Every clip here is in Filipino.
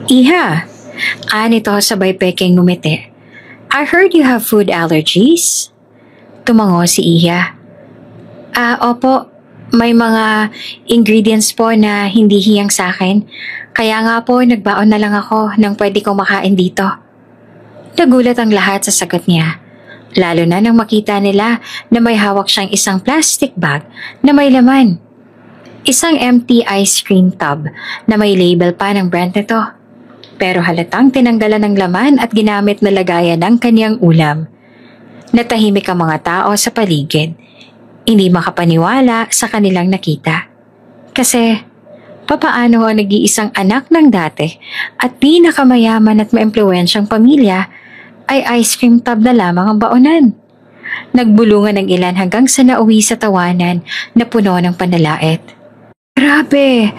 Iha, nito sabay peking ngumiti. I heard you have food allergies. Tumango si Iha. Opo, may mga ingredients po na hindi hiyang sa akin. Kaya nga po nagbaon na lang ako ng pwede kong makain dito. Nagulat ang lahat sa sagot niya. Lalo na nang makita nila na may hawak siyang isang plastic bag na may laman. Isang empty ice cream tub na may label pa ng brand nito. Pero halatang tinanggalan ng laman at ginamit na lagayan ng kanyang ulam. Natahimik ang mga tao sa paligid. Hindi makapaniwala sa kanilang nakita. Kasi, papaano ang nag-iisang anak ng dati at pinakamayaman at maimpluwensyang pamilya ay ice cream tub na lamang ang baonan. Nagbulungan ng ilan hanggang sa nauwi sa tawanan na puno ng panalait. Grabe!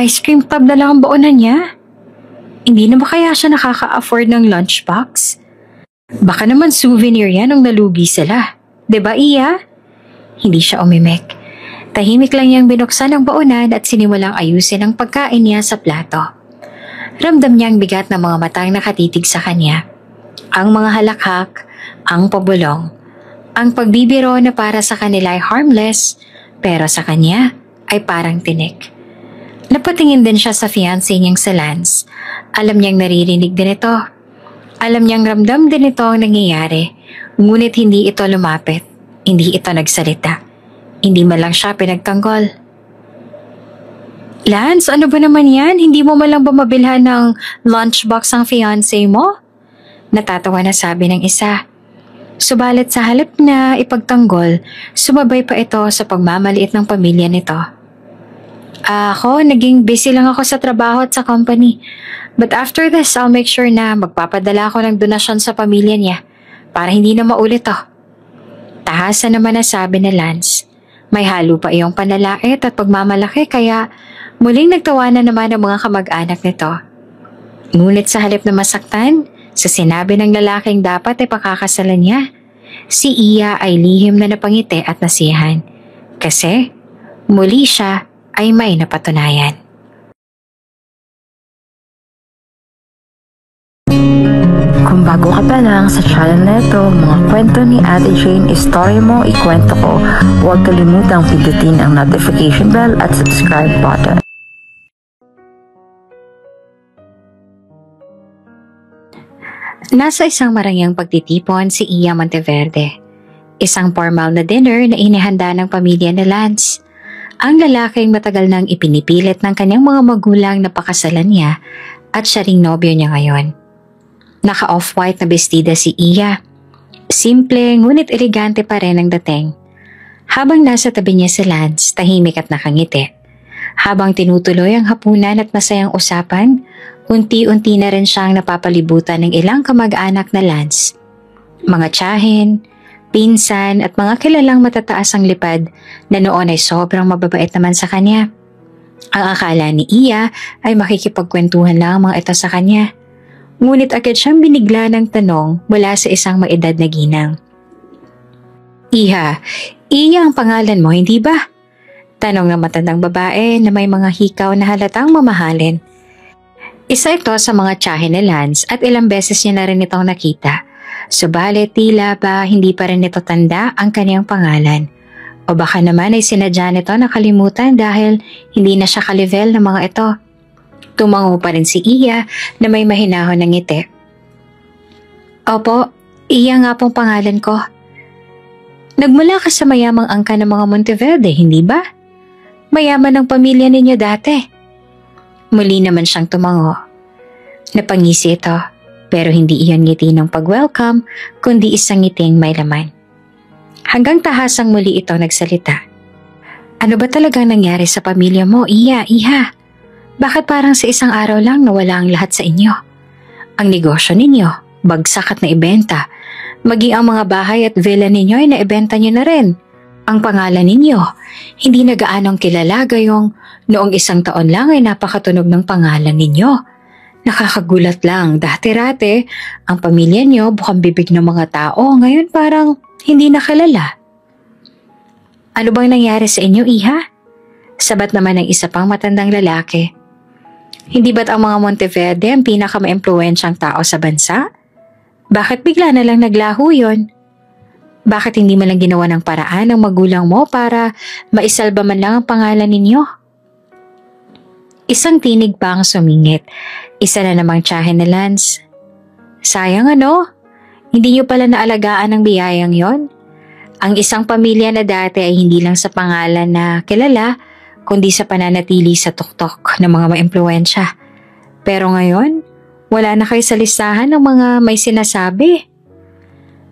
Ice cream tub na lang ang baonan niya? Hindi na ba kaya siya nakaka-afford ng lunchbox? Baka naman souvenir yan nung nalugi sila. 'Di ba, Iya? Hindi siya umimik. Tahimik lang niyang binuksan ang baonan at sinimulang ayusin ang pagkain niya sa plato. Ramdam niyang bigat ng mga matang nakatitig sa kanya. Ang mga halakhak, ang pabulong, ang pagbibiro na para sa kanila ay harmless, pero sa kanya ay parang tinik. Napatingin din siya sa fiancé niyang si Lance. Alam niyang naririnig din ito. Alam niyang ramdam din ito ang nangyayari, ngunit hindi ito lumapit, hindi ito nagsalita. Hindi man lang siya pinagtanggol. Lance, ano ba naman yan? Hindi mo man lang ba mabilhan ng lunchbox ang fiancé mo? Natatawa na sabi ng isa. Subalit sa halip na ipagtanggol, sumabay pa ito sa pagmamaliit ng pamilya nito. Ako, naging busy lang ako sa trabaho at sa company. But after this, I'll make sure na magpapadala ako ng donasyon sa pamilya niya para hindi na maulit to. Tahasan naman na sabi ni Lance. May halo pa iyong panalait at pagmamalaki kaya muling nagtawanan naman ang mga kamag-anak nito. Ngunit sa halip na masaktan, sa sinabi ng lalaking dapat ay pakakasalan niya, si Iya ay lihim na napangiti at nasiyahan. Kasi muli siya ay may napatunayan. Kung bago ka pa lang sa channel na ito, mga kwento ni Ate Jane, istorya mo, ikwento ko, huwag kalimutang pindutin ang notification bell at subscribe button. Nasa isang marangyang pagtitipon si Iya Monteverde. Isang formal na dinner na inihanda ng pamilya ni Lance. Ang lalaking matagal nang ipinipilit ng kanyang mga magulang na pakasalan niya at siya ring nobyo niya ngayon. Naka-off-white na bestida si Iya. Simple ngunit elegante pa rin ang dating. Habang nasa tabi niya si Lance, tahimik at nakangiti. Habang tinutuloy ang hapunan at masayang usapan, unti-unti na rin siyang napapalibutan ng ilang kamag-anak na Lance. Mga tiyahin, pinsan at mga kilalang matataas ang lipad na noon ay sobrang mababait naman sa kanya. Ang akala ni Iya ay makikipagkwentuhan lang ang mga ito sa kanya. Ngunit agad siyang binigla ng tanong mula sa isang maedad na ginang. Iha, Iya ang pangalan mo, hindi ba? Tanong ng matandang babae na may mga hikaw na halatang mamahalin. Isa ito sa mga tiyahin ni Lance at ilang beses niya na rin itong nakita. Subalit tila ba hindi pa rin ito tanda ang kanyang pangalan. O baka naman ay sinadya nito nakalimutan dahil hindi na siya kalevel ng mga ito. Tumango pa rin si Iya na may mahinahon ng ngiti. Opo, Iya nga pong pangalan ko. Nagmula ka sa mayamang angka ng mga Monteverde, hindi ba? Mayaman ang pamilya ninyo dati. Muli naman siyang tumango. Napangisi ito, pero hindi iyon ngiti ng pag-welcome, kundi isang ngiting may laman. Hanggang tahasang muli ito nagsalita. Ano ba talagang nangyari sa pamilya mo, Iya, Iha? Bakit parang sa isang araw lang nawala ang lahat sa inyo? Ang negosyo ninyo, bagsak at naibenta. Maging ang mga bahay at villa ninyo ay naibenta nyo na rin. Ang pangalan ninyo, hindi na gaanong kilala gayong noong isang taon lang ay napakatunog ng pangalan ninyo. Nakakagulat lang, dati-rate, ang pamilya nyo bukang bibig ng mga tao, ngayon parang hindi nakalala. Ano bang nangyari sa inyo, Iha? Sabat naman ng isa pang matandang lalaki. Hindi ba't ang mga Monteverde ang pinaka-maimpluwensyang tao sa bansa? Bakit bigla na lang naglaho yun? Bakit hindi man lang ginawa ng paraan ng magulang mo para maisalba man lang ang pangalan ninyo? Isang tinig pa ang sumingit. Isa na namang tiyahin ni Lance. Sayang ano? Hindi niyo pala naalagaan ang biyayang yon? Ang isang pamilya na dati ay hindi lang sa pangalan na kilala, kundi sa pananatili sa tuktok ng mga maimpluwensya. Pero ngayon, wala na kayo sa listahan ng mga may sinasabi.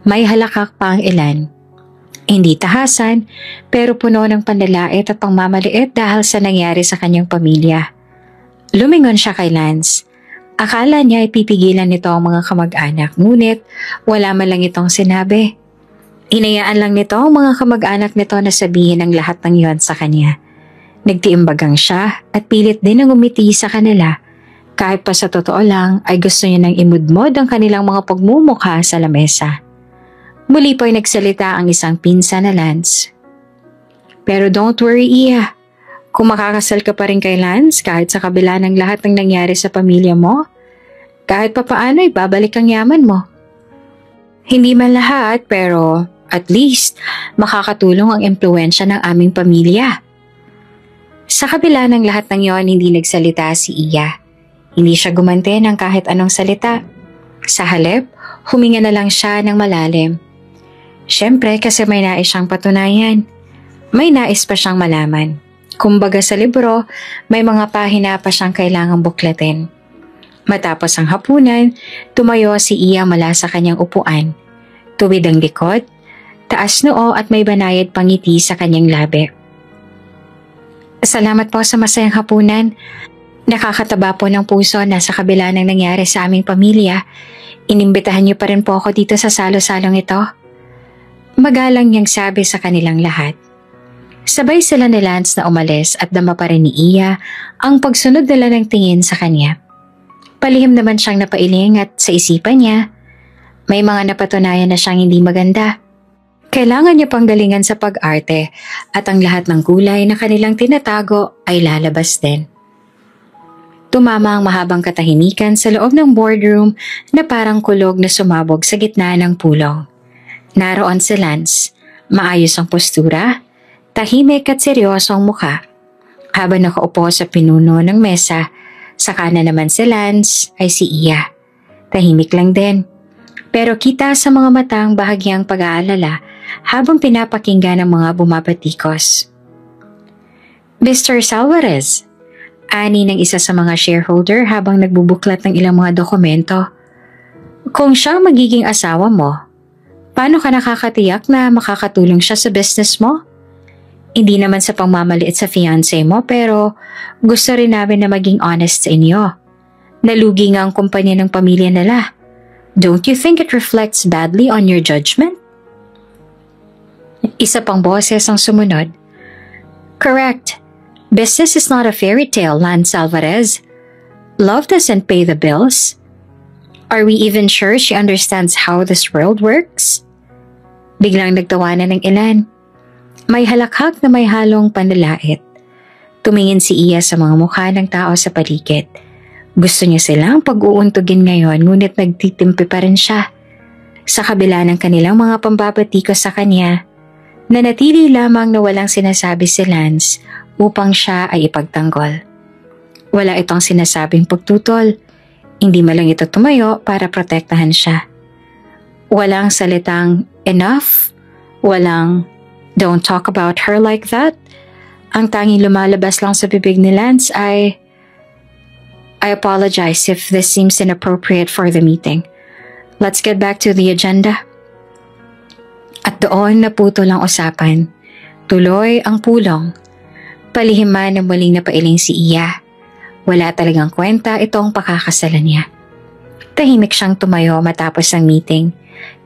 May halakak pa ang ilan. Hindi tahasan, pero puno ng panlalait at pangmamaliit dahil sa nangyari sa kanyang pamilya. Lumingon siya kay Lance. Akala niya ay pipigilan nito ang mga kamag-anak, ngunit wala man lang itong sinabi. Hinayaan lang nito ang mga kamag-anak nito na sabihin ang lahat ng yon sa kanya. Nagtiimbagang siya at pilit din ang umiti sa kanila. Kahit pa sa totoo lang ay gusto niya nang imudmod ang kanilang mga pagmumukha sa lamesa. Muli po'y nagsalita ang isang pinsan na Lance. Pero don't worry, Iya. Kung makakasal ka pa rin kay Lance kahit sa kabila ng lahat ng nangyari sa pamilya mo, kahit pa paano ay babalik ang yaman mo. Hindi man lahat pero at least makakatulong ang impluwensya ng aming pamilya. Sa kabila ng lahat ng yon, hindi nagsalita si Iya. Hindi siya gumante ng kahit anong salita. Sa halip, huminga na lang siya ng malalim. Siyempre kasi may nais siyang patunayan. May nais pa siyang malaman. Kumbaga sa libro, may mga pahina pa siyang kailangang buklatin. Matapos ang hapunan, tumayo si Iya mula sa kanyang upuan. Tuwid ang likod, taas noo at may banayad pangiti sa kanyang labi. Salamat po sa masayang hapunan. Nakakataba po ng puso na sa kabila ng nangyari sa aming pamilya, inimbitahan niyo pa rin po ako dito sa salo-salong ito. Magalang niyang sabi sa kanilang lahat. Sabay sila ni Lance na umalis at dama pa rin ni Iya ang pagsunod nila ng tingin sa kanya. Palihim naman siyang napailing at sa isipan niya, may mga napatunayan na siyang hindi maganda. Kailangan niya pang galingan sa pag-arte at ang lahat ng kulay na kanilang tinatago ay lalabas din. Tumama ang mahabang katahimikan sa loob ng boardroom na parang kulog na sumabog sa gitna ng pulong. Naroon si Lance, maayos ang postura, tahimik at seryoso ang mukha. Habang nakaupo sa pinuno ng mesa, sa kanan naman si Lance ay si Iya. Tahimik lang din. Pero kita sa mga mata ang bahagyang pag-aalala habang pinapakinggan ng mga bumabatikos. Mr. Salvarez, ani ng isa sa mga shareholder habang nagbubuklat ng ilang mga dokumento. Kung siya magiging asawa mo, paano ka nakakatiyak na makakatulong siya sa business mo? Hindi naman sa pangmamaliit sa fiancé mo pero gusto rin namin na maging honest sa inyo. Nalugi nga ang kumpanya ng pamilya nila. Don't you think it reflects badly on your judgment? Isa pang boses ang sumunod. Correct. Business is not a fairy tale, Lance Alvarez. Love doesn't pay the bills. Are we even sure she understands how this world works? Biglang nagtawanan ng ilan. May halakhak na may halong panlalait. Tumingin si Iya sa mga mukha ng tao sa paligid. Gusto niya silang pag-uuntugin ngayon ngunit nagtitimpi pa rin siya. Sa kabila ng kanilang mga pambabatikos sa kanya, nanatili lamang na walang sinasabi si Lance upang siya ay ipagtanggol. Wala itong sinasabing pagtutol. Hindi man lang ito tumayo para protektahan siya. Walang salitang enough. Walang don't talk about her like that. Ang tanging lumalabas lang sa bibig ni Lance ay I apologize if this seems inappropriate for the meeting. Let's get back to the agenda. At doon naputol ang usapan. Tuloy ang pulong. Palihiman na muling napailing si Iya. Wala talagang kwenta itong pakakasalan niya. Tahimik siyang tumayo matapos ang meeting.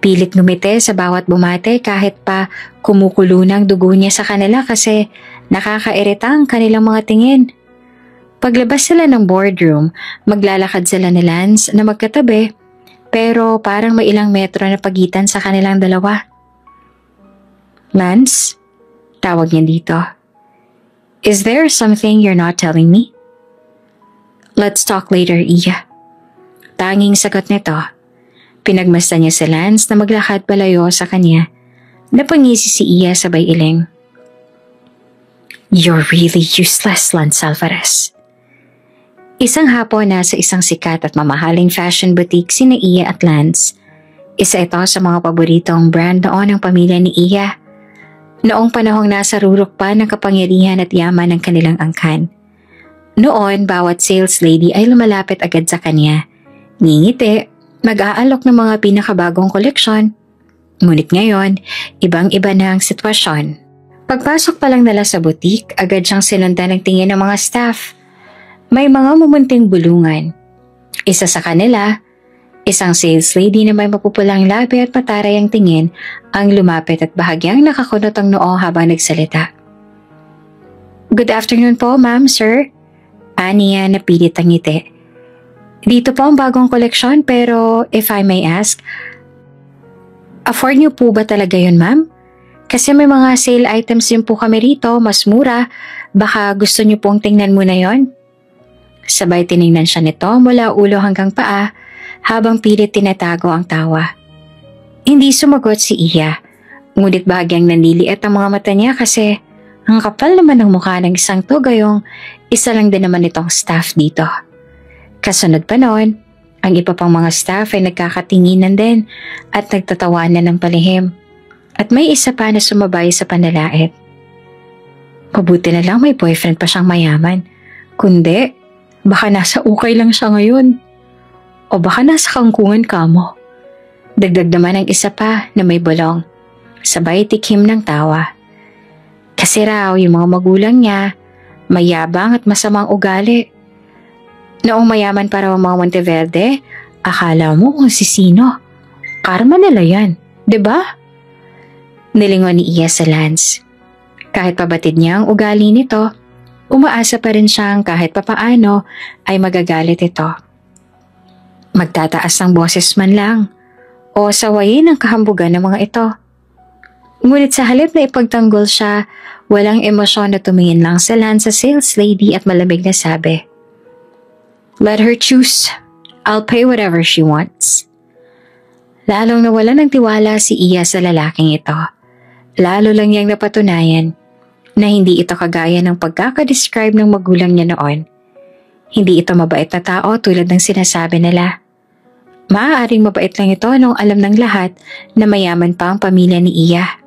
Pilit ngumiti sa bawat bumate kahit pa kumukulo ng dugo niya sa kanila kasi nakakairita ang kanilang mga tingin. Paglabas sila ng boardroom, maglalakad sila ni Lance na magkatabi pero parang may ilang metro na pagitan sa kanilang dalawa. Lance, tawag niya dito. Is there something you're not telling me? Let's talk later, Iya. Tanging sagot nito. Pinagmasdan niya si Lance na maglakad palayo sa kanya. Napangisi si Iya sabay iling. You're really useless, Lance Alvarez. Isang hapon na sa isang sikat at mamahaling fashion boutique sina Iya at Lance. Isa ito sa mga paboritong brand noon ng pamilya ni Iya. Noong panahong nasa rurok pa ng kapangyarihan at yaman ng kanilang angkan. Noon, bawat sales lady ay lumalapit agad sa kanya. Ngingiti, mag-aalok ng mga pinakabagong koleksyon. Ngunit ngayon, ibang-iba na ang sitwasyon. Pagpasok pa lang nila sa boutique, agad siyang sinundan ng tingin ng mga staff. May mga mumunting bulungan. Isa sa kanila, isang sales lady na may mapupulang labi at pataray ang tingin ang lumapit at bahagyang nakakunot ang noo habang nagsalita. Good afternoon po, ma'am, sir. Aniya na pilit ang ngiti. Dito po ang bagong koleksyon pero if I may ask, afford niyo po ba talaga yun, ma'am? Kasi may mga sale items din po kami rito, mas mura. Baka gusto niyo pong tingnan muna yon. Sabay tiningnan siya nito mula ulo hanggang paa habang pilit tinatago ang tawa. Hindi sumagot si Iya, ngunit bahagyang nanliliit ang mga mata niya kasi ang kapal naman ng mukha ng isang to gayong isa lang din naman itong staff dito. Kasunod pa noon, ang iba pang mga staff ay nagkakatinginan din at nagtatawanan ng palihim. At may isa pa na sumabay sa panalait. Mabuti na lang may boyfriend pa siyang mayaman. Kundi, baka nasa ukay lang siya ngayon. O baka nasa kangkungan ka mo. Dagdag naman ang isa pa na may bulong. Sabay tikim ng tawa. Kasi raw yung mga magulang niya, mayabang at masamang ugali. Noong mayaman para ang mga Monteverde, akala mo kung si sino. Karma nila yan, 'di ba? Nilingon ni Iya sa Lance. Kahit pabatid niya ang ugali nito, umaasa pa rin siyang kahit papaano ay magagalit ito. Magtataas ng boses man lang o sawayin ang kahambugan ng mga ito. Ngunit sa halip na ipagtanggol siya, walang emosyon na tumingin lang sa Lance sa sales lady at malamig na sabi, Let her choose. I'll pay whatever she wants. Lalong nawala ng tiwala si Iya sa lalaking ito. Lalo lang niyang napatunayan na hindi ito kagaya ng pagkakadescribe ng magulang niya noon. Hindi ito mabait na tao tulad ng sinasabi nila. Maaaring mabait lang ito nung alam ng lahat na mayaman pa ang pamilya ni Iya.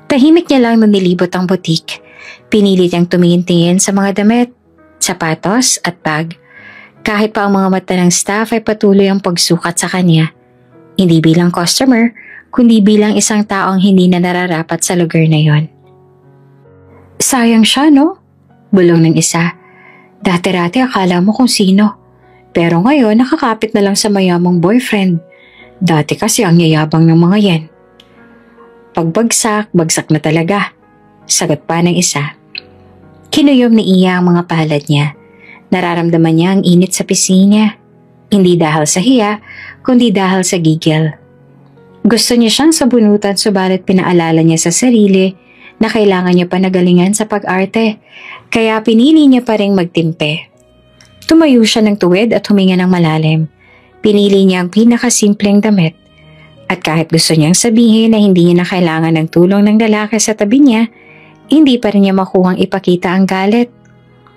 Tahimik niya lang nung nilibot ang butik. Pinilit niyang tumingin-tingin sa mga damit, sapatos at bag. Kahit pa ang mga mata ng staff ay patuloy ang pagsukat sa kanya. Hindi bilang customer, kundi bilang isang taong hindi na nararapat sa lugar na yon. Sayang siya, no? Bulong ng isa. Dati-rati akala mo kung sino. Pero ngayon nakakapit na lang sa mayamang boyfriend. Dati kasi ang yayabang ng mga yan. Pagbagsak, bagsak na talaga. Sagot pa ng isa. Kinuyom ni Iya ang mga palad niya. Nararamdaman niya ang init sa pisngi niya. Hindi dahil sa hiya, kundi dahil sa gigil. Gusto niya siyang sabunutan subalit pinaalala niya sa sarili na kailangan niya pa nagalingan sa pag-arte, kaya pinili niya pa ring magtimpe. Tumayo siya ng tuwid at huminga ng malalim. Pinili niya ang pinakasimpleng damit. At kahit gusto niyang sabihin na hindi niya na kailangan ng tulong ng lalaki sa tabi niya, hindi pa rin niya makuhang ipakita ang galit.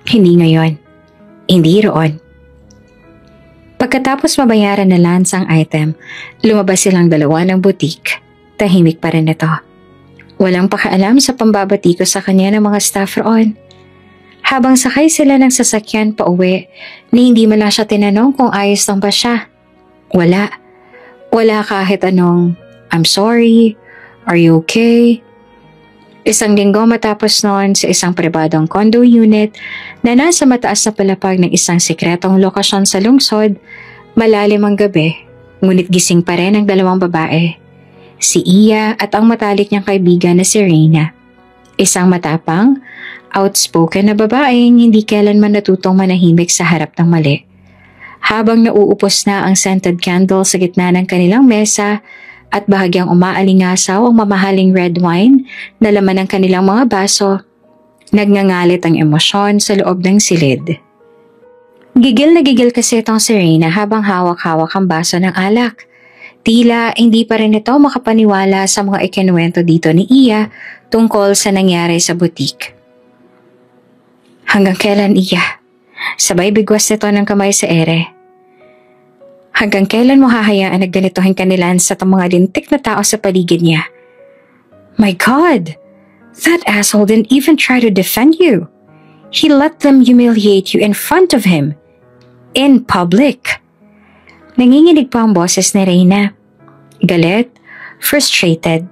Hindi ngayon. Hindi roon. Pagkatapos mabayaran na Lance ang item, lumabas silang dalawa ng butik. Tahimik pa rin ito. Walang pakialam sa pambabati ko sa kanya ng mga staff roon. Habang sakay sila ng sasakyan pa uwi, ni hindi man lang siya tinanong kung ayos lang ba siya. Wala. Wala kahit anong, I'm sorry, are you okay? Isang linggo matapos noon sa isang pribadong condo unit na nasa mataas na palapag ng isang sikretong lokasyon sa lungsod, malalim ang gabi, ngunit gising pa rin ang dalawang babae. Si Iya at ang matalik niyang kaibigan na si Reyna. Isang matapang, outspoken na babaeng hindi kailanman natutong manahimik sa harap ng mali. Habang nauupos na ang scented candle sa gitna ng kanilang mesa, at bahagyang umaalingasaw ang mamahaling red wine na laman ng kanilang mga baso, nagngangalit ang emosyon sa loob ng silid. Gigil na gigil kasi itong si Reyna habang hawak-hawak ang baso ng alak. Tila hindi pa rin ito makapaniwala sa mga ikinuwento dito ni Iya tungkol sa nangyari sa butik. Hanggang kailan, Iya? Sabay bigwas nito ng kamay sa ere. Hanggang kailan mo hahayaan na ganitohin ka ni Lance at ang mga lintik na tao sa paligid niya? My God! That asshole didn't even try to defend you. He let them humiliate you in front of him. In public. Nanginginig pa ang boses ni Reyna. Galit, frustrated,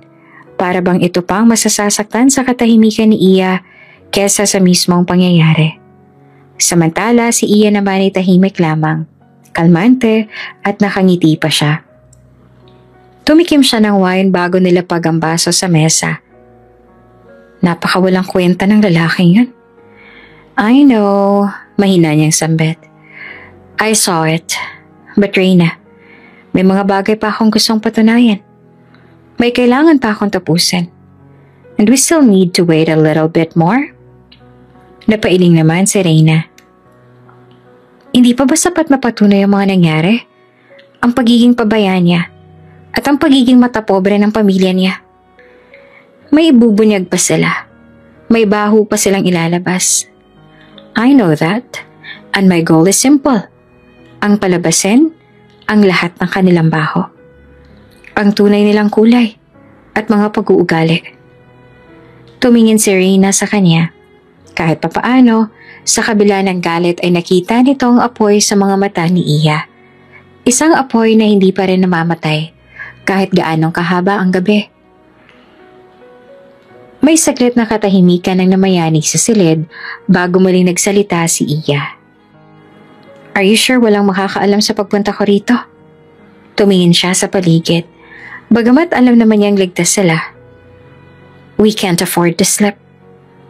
para bang ito pang masasasaktan sa katahimikan ni Iya kesa sa mismong pangyayari. Samantala si Iya naman ay tahimik lamang, kalmante at nakangiti pa siya. Tumikim siya ng wine bago nilapag ang baso sa mesa. Napakawalang kwenta ng lalaking yun. I know, mahina niyang sambit. I saw it. But Reyna, may mga bagay pa akong gustong patunayan. May kailangan pa akong tapusin. And we still need to wait a little bit more. Napailing naman si Reyna. Hindi pa ba sapat mapatunay ang mga nangyari? Ang pagiging pabaya niya at ang pagiging matapobre ng pamilya niya. May ibubunyag pa sila. May baho pa silang ilalabas. I know that. And my goal is simple. Ang palabasin ang lahat ng kanilang baho. Ang tunay nilang kulay at mga pag-uugali. Tumingin si Reyna sa kanya. Kahit papaano, sa kabila ng galit ay nakita nito ang apoy sa mga mata ni Iya. Isang apoy na hindi pa rin namamatay kahit gaanong kahaba ang gabi. May saglit na katahimikan ang namayanig sa silid bago muling nagsalita si Iya. Are you sure walang makakaalam sa pagpunta ko rito? Tumingin siya sa paligid. Bagamat alam naman niyang ligtas sila. We can't afford to slip.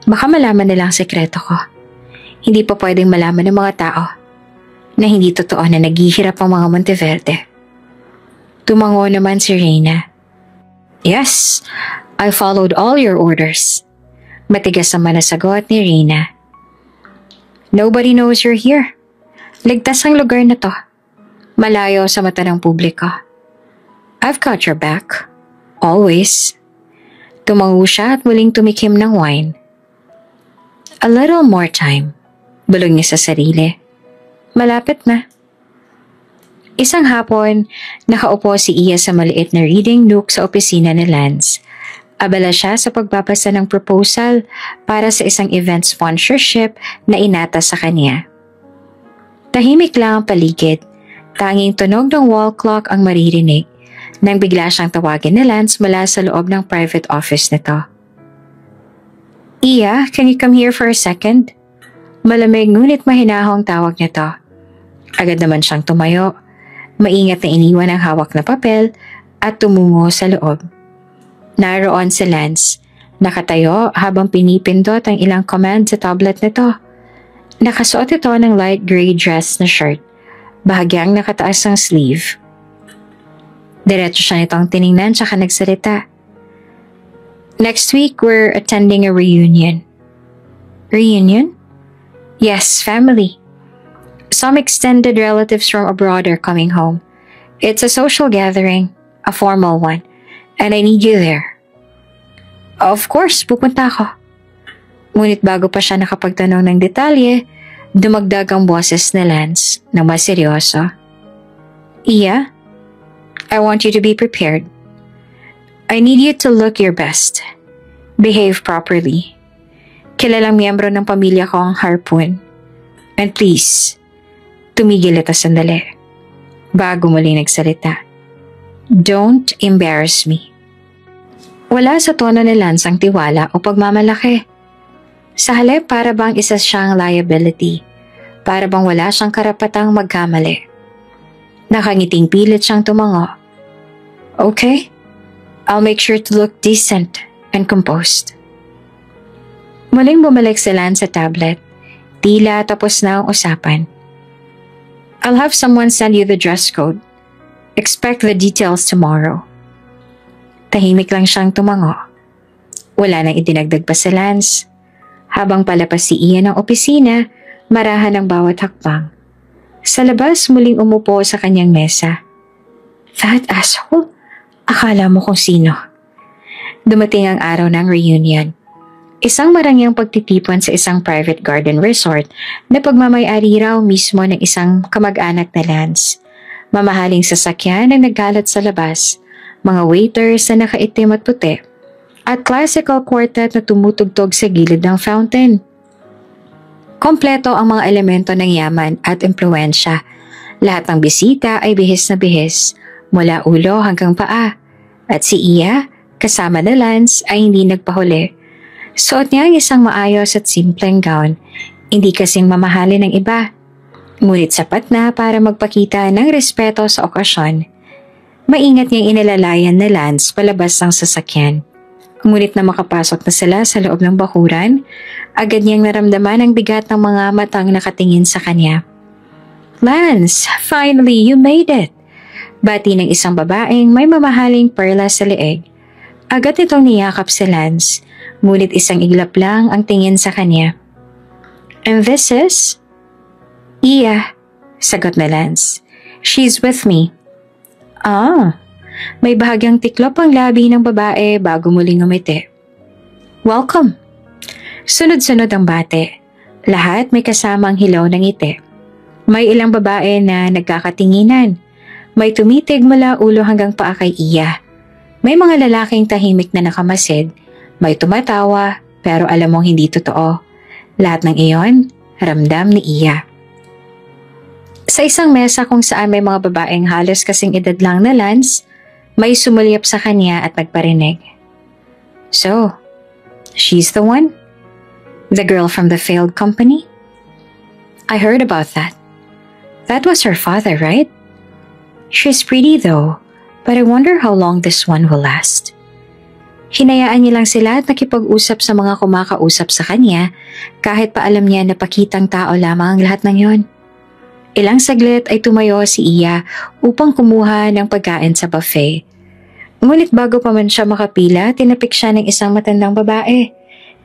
Baka malaman nila ang sekreto ko. Hindi pa pwedeng malaman ng mga tao na hindi totoo na naghihirap ang mga Monteverde. Tumango naman si Reyna. Yes, I followed all your orders. Matigas naman na sagot ni Reyna. Nobody knows you're here. Ligtas ang lugar na to. Malayo sa mata ng publiko. I've got your back. Always. Tumango siya at muling tumikim ng wine. A little more time. Bulong niya sa sarili. Malapit na. Isang hapon, nakaupo si Iya sa maliit na reading nook sa opisina ni Lance. Abala siya sa pagbabasa ng proposal para sa isang event sponsorship na inata sa kanya. Tahimik lang ang paligid. Tanging tunog ng wall clock ang maririnig nang bigla siyang tawagin ni Lance mula sa loob ng private office nito. Iya, can you come here for a second? Malamig ngunit mahinahong tawag nito. Agad naman siyang tumayo. Maingat na iniwan ang hawak na papel at tumungo sa loob. Naroon si Lance, nakatayo habang pinipindot ang ilang command sa tablet nito. Nakasuot ito ng light gray dress na shirt, bahagyang nakataas ang sleeve. Diretso siya nitong tiningnan tsaka nagsalita. Next week, we're attending a reunion. Reunion? Yes, family. Some extended relatives from abroad are coming home. It's a social gathering, a formal one, and I need you there. Of course, pupunta ako. Ngunit bago pa siya nakapagtanong ng detalye, dumagdag ang boses ni Lance na mas seryoso. Iya, I want you to be prepared. I need you to look your best. Behave properly. Kilalang miyembro ng pamilya ko ang Harpoon. And please, tumigil ito sandali. Bago muling nagsalita. Don't embarrass me. Wala sa tono ni Lance ang tiwala o pagmamalaki. Sa halip para bang isa siyang liability. Para bang wala siyang karapatang magkamali. Nakangiting pilit siyang tumango. Okay, I'll make sure to look decent and composed. Muling bumalik si Lance sa tablet. Tila tapos na ang usapan. I'll have someone send you the dress code. Expect the details tomorrow. Tahimik lang siyang tumango. Wala nang idinagdag pa si Lance. Habang palapas si Ian ng opisina, marahan ang bawat hakbang. Sa labas, muling umupo sa kanyang mesa. That asshole? Akala mo kung sino. Dumating ang araw ng reunion. Isang marangyang pagtitipon sa isang private garden resort na pagmamay-ari raw mismo ng isang kamag-anak na Lance. Mamahaling sasakyan ang nagkalat sa labas, mga waiters na nakaitim at puti, at classical quartet na tumutugtog sa gilid ng fountain. Kompleto ang mga elemento ng yaman at impluensya. Lahat ng bisita ay bihis na bihis, mula ulo hanggang paa. At si Iya, kasama na Lance, ay hindi nagpahuli. Suot niya ang isang maayos at simpleng gown, hindi kasing mamahalin ng iba. Ngunit sapat na para magpakita ng respeto sa okasyon. Maingat niyang inilalayan na Lance palabas ng sasakyan. Ngunit na makapasok na sila sa loob ng bakuran, agad niyang naramdaman ang bigat ng mga matang nakatingin sa kanya. Lance, finally you made it! Bati ng isang babaeng may mamahaling perlas sa leeg. Agad itong niyakap si Lance, ngunit isang iglap lang ang tingin sa kanya. And this is? Iya, sagot na Lance. She's with me. Ah, may bahagyang tiklop ang labi ng babae bago muling ngumiti. Welcome. Sunod-sunod ang bate. Lahat may kasamang hilaw ng ngiti. May ilang babae na nagkakatinginan. May tumitig mula ulo hanggang paa kay Iya. May mga lalaking tahimik na nakamasid. May tumatawa pero alam mong hindi totoo. Lahat ng iyon, ramdam ni Iya. Sa isang mesa kung saan may mga babaeng halos kasing edad lang na Lance, may sumulyap sa kanya at nagparinig. So, she's the one? The girl from the failed company? I heard about that. That was her father, right? She's pretty though, but I wonder how long this one will last. Hinayaan niya lang sila at nakipag-usap sa mga kumakausap sa kanya kahit pa alam niya na pakitang tao lamang ang lahat ng yon. Ilang saglit ay tumayo si Iya upang kumuha ng pagkain sa buffet. Ngunit bago pa man siya makapila, tinapik siya ng isang matandang babae,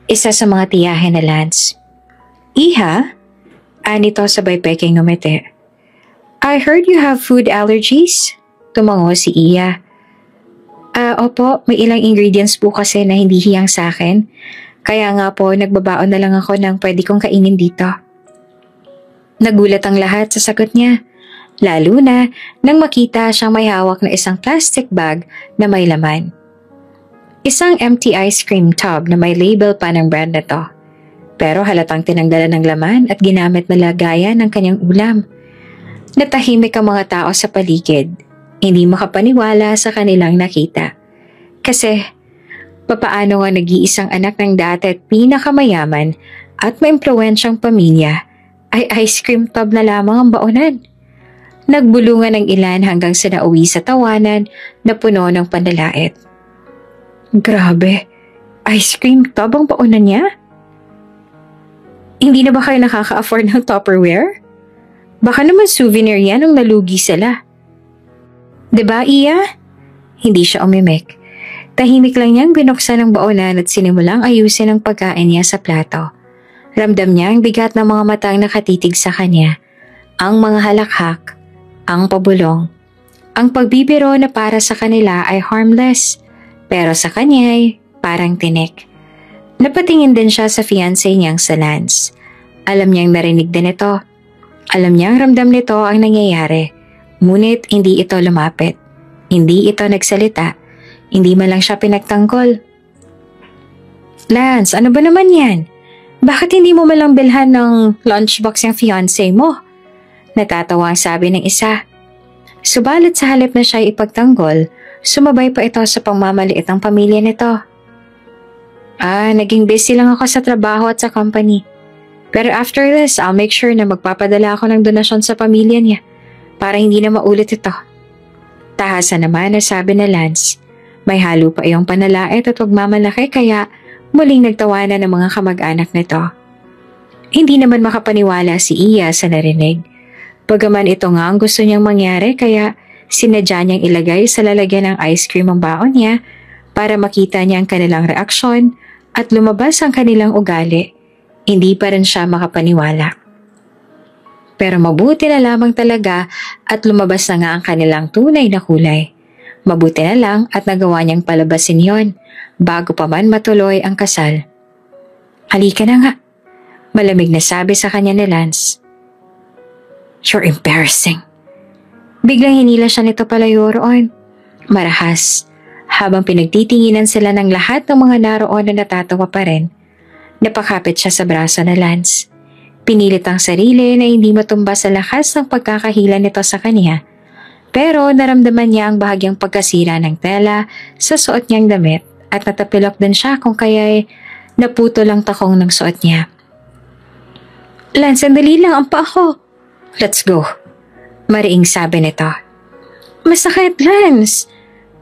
isa sa mga tiyahin na Lance. Iha? Anito sabay peking ngumiti. I heard you have food allergies? Tumango si Iya. Opo, may ilang ingredients po kasi na hindi hiyang sa akin. Kaya nga po, nagbabaon na lang ako ng pwede kong kainin dito. Nagulat ang lahat sa sagot niya. Lalo na nang makita siyang may hawak na isang plastic bag na may laman. Isang empty ice cream tub na may label pa ng brand na to. Pero halatang tinanggalan ng laman at ginamit na lagayan ng kanyang ulam. Natahimik ang mga tao sa paligid. Hindi makapaniwala sa kanilang nakita. Kasi, papaano nga nag-iisang anak ng dati at pinakamayaman at maimpluwensyang pamilya ay ice cream tub na lamang ang baonan. Nagbulungan ng ilan hanggang sa nauwi sa tawanan na puno ng panlalait. Grabe, ice cream tub ang baonan niya? Hindi na ba kayo nakaka-afford ng Tupperware? Baka naman souvenir yan nung nalugi sila. Diba, Iya? Hindi siya umimik. Tahimik lang niyang binuksan ang baonan at sinimulang ayusin ang pagkain niya sa plato. Ramdam niya ang bigat ng mga matang nakatitig sa kanya. Ang mga halakhak, ang pabulong. Ang pagbibiro na para sa kanila ay harmless, pero sa kanya ay parang tinik. Napatingin din siya sa fiancé niyang sa Lance. Alam niyang narinig din ito. Alam niyang ramdam nito ang nangyayari, ngunit hindi ito lumapit. Hindi ito nagsalita. Hindi man lang siya pinagtanggol. Lance, ano ba naman yan? Bakit hindi mo malang bilhan ng lunchbox yung fiancé mo? Natatawa ang sabi ng isa. Subalit sa halip na siya ipagtanggol, sumabay pa ito sa pangmamaliit ng pamilya nito. Naging busy lang ako sa trabaho at sa company. Pero after this, I'll make sure na magpapadala ako ng donasyon sa pamilya niya para hindi na maulit ito. Tahasan naman na sabi na Lance. May halo pa iyong panalait at pagmamalaki kaya muling nagtawanan ng mga kamag-anak nito. Hindi naman makapaniwala si Iya sa narinig. Bagaman ito nga ang gusto niyang mangyari kaya sinadya niyang ilagay sa lalagyan ng ice cream ang baon niya para makita niya ang kanilang reaksyon at lumabas ang kanilang ugali. Hindi pa rin siya makapaniwala. Pero mabuti na lamang talaga at lumabas na nga ang kanilang tunay na kulay. Mabuti na lang at nagawa niyang palabasin yon bago pa man matuloy ang kasal. Halika na nga, malamig na sabi sa kanya ni Lance. You're embarrassing. Biglang hinila siya nito palayo roon. Marahas, habang pinagtitinginan sila ng lahat ng mga naroon na natatawa pa rin, napakapit siya sa braso na Lance. Pinilit ang sarili na hindi matumba sa lakas ng pagkakahila nito sa kanya, pero naramdaman niya ang bahagyang pagkasira ng tela sa suot niyang damit at natapilok din siya kung kaya'y naputol ang takong ng suot niya. Lance, sandali lang ang paa ko. Let's go. Mariing sabi nito. Masakit, Lance.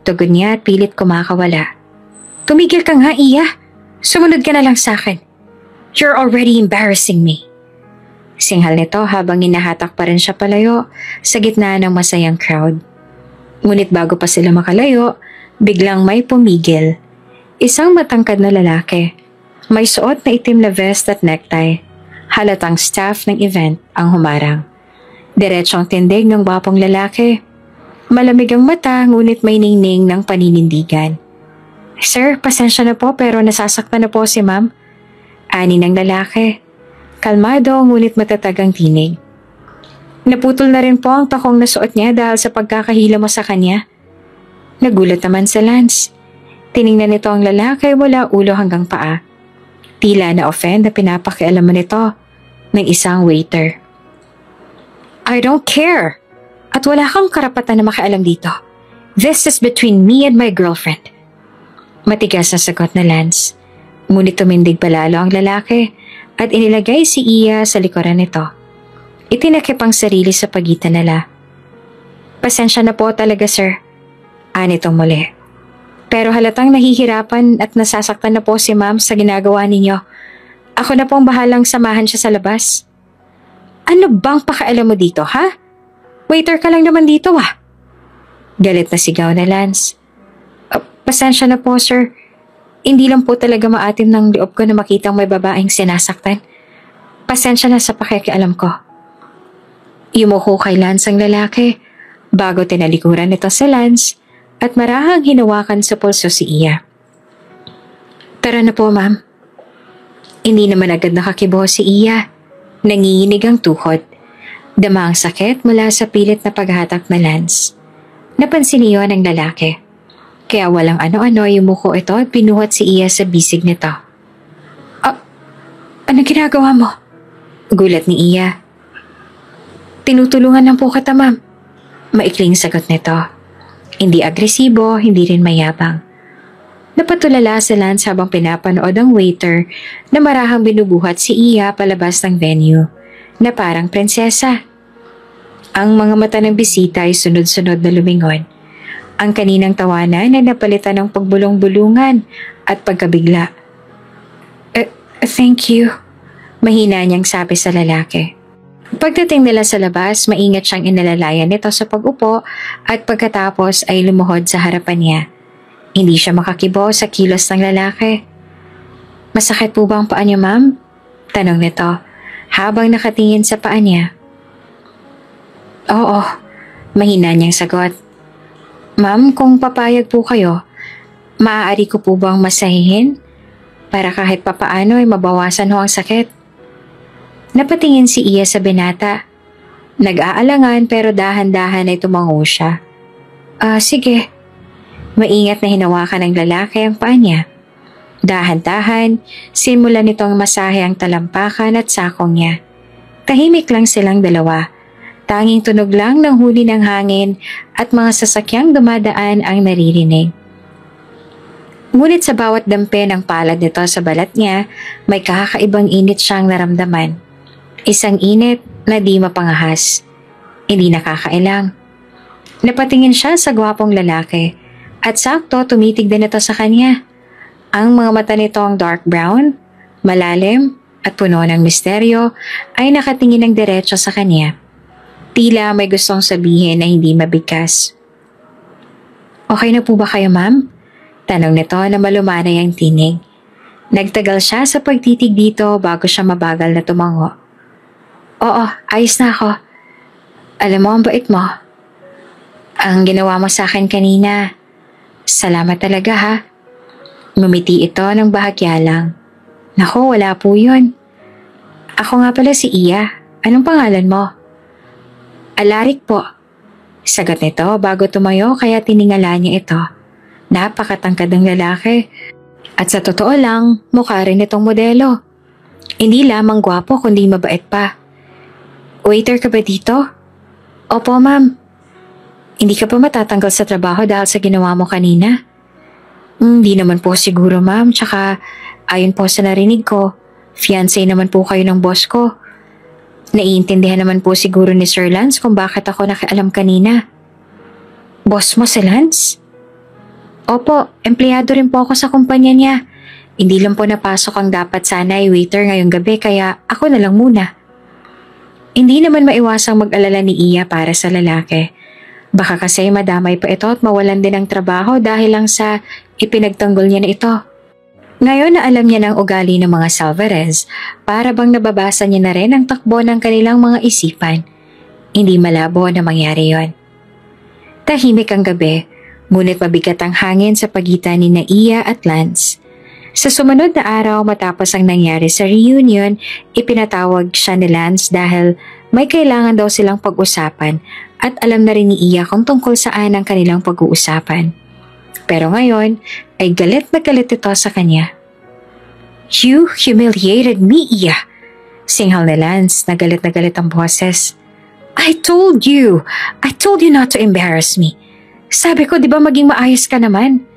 Tugon niya at pilit kumakawala. Tumigil ka nga, Iya. Sumunod ka na lang sa akin. You're already embarrassing me. Singhal nito habang hinahatak pa rin siya palayo sa gitna ng masayang crowd. Ngunit bago pa sila makalayo, biglang may pumigil. Isang matangkad na lalaki. May suot na itim na vest at necktie. Halatang staff ng event ang humarang. Diretso ang tindig ng gwapong lalaki. Malamig ang mata ngunit may ningning ng paninindigan. Sir, pasensya na po pero nasasaktan na po si ma'am. Ani ng lalaki. Kalmado ngunit matatag ang tinig. Naputol na rin po ang takong na suot niya dahil sa pagkakahila mo sa kanya. Nagulat naman sa Lance. Tiningnan nito ang lalaki mula ulo hanggang paa. Tila na-offend na pinapakialaman nito ng isang waiter. I don't care. At wala kang karapatan na makialam dito. This is between me and my girlfriend. Matigas na sagot na Lance. Ngunit tumindig palalo ang lalaki at inilagay si Iya sa likuran nito. Itinakip ang sarili sa pagitan nila. Pasensya na po talaga, sir. Anitong muli. Pero halatang nahihirapan at nasasaktan na po si ma'am sa ginagawa ninyo. Ako na pong bahalang samahan siya sa labas. Ano bang pakialam mo dito, ha? Waiter ka lang naman dito, ah. Galit na sigaw na Lance. Pasensya na po, sir. Hindi lang po talaga maatim ng loob ko na makitang may babaeng sinasaktan. Pasensya na sa pakikialam ko. Yumuko kay Lance ang lalaki bago tinalikuran nito sa Lance at marahang hinawakan sa pulso si Iya. Tara na po, ma'am. Hindi naman agad nakakibo si Iya. Nanginginig ang tuhod. Dama ang sakit mula sa pilit na paghatak na Lance. Napansin niyo ng lalaki. Kaya walang ano-ano yumuko ito at pinuhat si Iya sa bisig nito. Anong ginagawa mo? Gulat ni Iya. Tinutulungan lang po kita, ma'am. Maikling sagot nito. Hindi agresibo, hindi rin mayabang. Napatulala si Lance habang pinapanood ang waiter na marahang binubuhat si Iya palabas ng venue na parang prinsesa. Ang mga mata ng bisita ay sunod-sunod na lumingon. Ang kaninang tawanan ay napalitan ng pagbulong-bulungan at pagkabigla. Thank you, mahina niyang sabi sa lalaki. Pagdating nila sa labas, maingat siyang inalalayan nito sa pag-upo at pagkatapos ay lumuhod sa harapan niya. Hindi siya makakibo sa kilos ng lalaki. Masakit po ba ang paa niyo, ma'am? Tanong nito habang nakatingin sa paa niya. Oo, mahina niyang sagot. Ma'am, kung papayag po kayo, maaari ko po bang masahihin? Para kahit papaano ay mabawasan ho ang sakit. Napatingin si Iya sa binata. Nag-aalangan pero dahan-dahan ay tumango siya. Sige. Maingat na hinawakan ng lalaki ang paa niya. Dahan-dahan, simulan nitong masahe ang talampakan at sakong niya. Tahimik lang silang dalawa. Tanging tunog lang ng huni ng hangin at mga sasakyang dumadaan ang naririnig. Ngunit sa bawat dampe ng palad nito sa balat niya, may kakakaibang init siyang naramdaman. Isang init na di mapangahas. Hindi nakakailang. Napatingin siya sa gwapong lalaki at sakto tumitig din ito sa kanya. Ang mga mata nitong dark brown, malalim at puno ng misteryo ay nakatingin ng diretso sa kanya. Tila may gustong sabihin na hindi mabigkas. Okay na po ba kayo, ma'am? Tanong nito na malumanay ang tinig. Nagtagal siya sa pagtitig dito bago siya mabagal na tumango. Oo, ayos na ako. Alam mo, ang bait mo. Ang ginawa mo sa akin kanina. Salamat talaga ha. Ngumiti ito ng bahagya lang. Naku, wala po yun. Ako nga pala si Iya. Anong pangalan mo? Alaric po. Sagot nito bago tumayo kaya tiningala niya ito. Napakatangkad ng lalaki. At sa totoo lang, mukha rin itong modelo. Hindi lamang gwapo kundi mabait pa. Waiter ka ba dito? Opo ma'am. Hindi ka pa matatanggal sa trabaho dahil sa ginawa mo kanina? Hindi naman po siguro ma'am, tsaka ayon po sa narinig ko, fiancé naman po kayo ng boss ko. Naiintindihan naman po siguro ni Sir Lance kung bakit ako nakialam kanina. Boss mo si Lance? Opo, empleyado rin po ako sa kumpanya niya. Hindi lang po napasok ang dapat sana ay waiter ngayong gabi kaya ako na lang muna. Hindi naman maiwasang mag-alala ni Iya para sa lalaki. Baka kasi madamay pa ito at mawalan din ng trabaho dahil lang sa ipinagtanggol niya na ito. Ngayon na alam niya ng ugali ng mga Salvarez, para bang nababasa niya na rin ang takbo ng kanilang mga isipan. Hindi malabo na mangyari yon. Tahimik ang gabi, ngunit mabigat ang hangin sa pagitan ni Iya at Lance. Sa sumunod na araw matapos ang nangyari sa reunion, ipinatawag siya ni Lance dahil may kailangan daw silang pag-usapan at alam na rin ni Iya kung tungkol saan ang kanilang pag-uusapan. Pero ngayon ay galit na galit ito sa kanya. You humiliated me, Iya. Singhal ni Lance na galit ang boses. I told you not to embarrass me. Sabi ko, di ba maging maayos ka naman?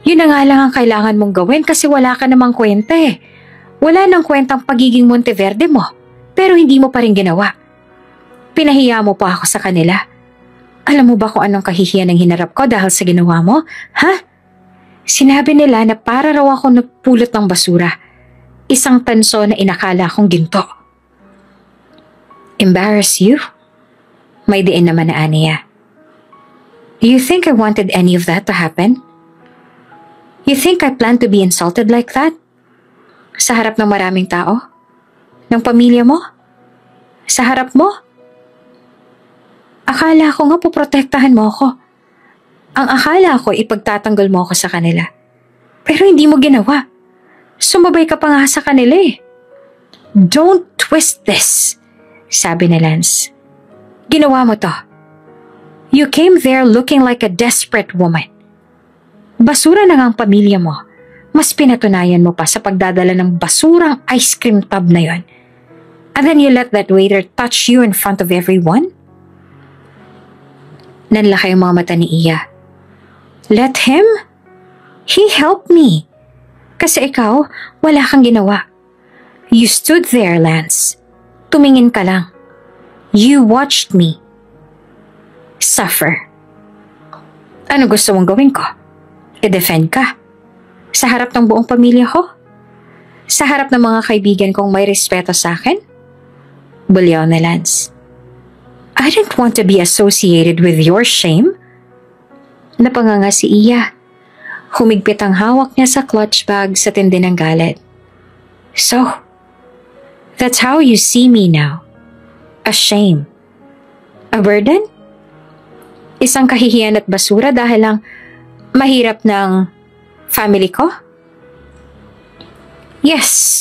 Yun na nga lang ang kailangan mong gawin kasi wala ka namang kwenta eh. Wala nang kwentang pagiging Monteverde mo, pero hindi mo pa rin ginawa. Pinahiya mo pa ako sa kanila. Alam mo ba kung anong kahihiyan ang hinarap ko dahil sa ginawa mo? Ha? Sinabi nila na para raw ako nagpulot ng basura. Isang tanso na inakala kong ginto. Embarrass you? May diin naman na aniya. You think I wanted any of that to happen? You think I planned to be insulted like that? Sa harap ng maraming tao? Ng pamilya mo? Sa harap mo? Akala ko nga poprotektahan mo ako. Ang akala ko ipagtatanggol mo ako sa kanila. Pero hindi mo ginawa. Sumabay ka pa nga sa kanila eh. Don't twist this, sabi ni Lance. Ginawa mo to. You came there looking like a desperate woman. Basura na nga ang pamilya mo. Mas pinatunayan mo pa sa pagdadala ng basurang ice cream tub na yon. And then you let that waiter touch you in front of everyone? Nanlaki ang mga mata ni Iya. Let him? He helped me. Kasi ikaw, wala kang ginawa. You stood there, Lance. Tumingin ka lang. You watched me suffer. Ano gusto mong gawin ko? I-defend ka? Sa harap ng buong pamilya ko? Sa harap ng mga kaibigan kong may respeto sa akin? Bulyaw na Lance. I didn't want to be associated with your shame. Napanganga si Iya. Humigpit ang hawak niya sa clutch bag sa tindi ng galit. So, that's how you see me now. A shame. A burden? Isang kahihiyan at basura dahil lang mahirap ng family ko? Yes.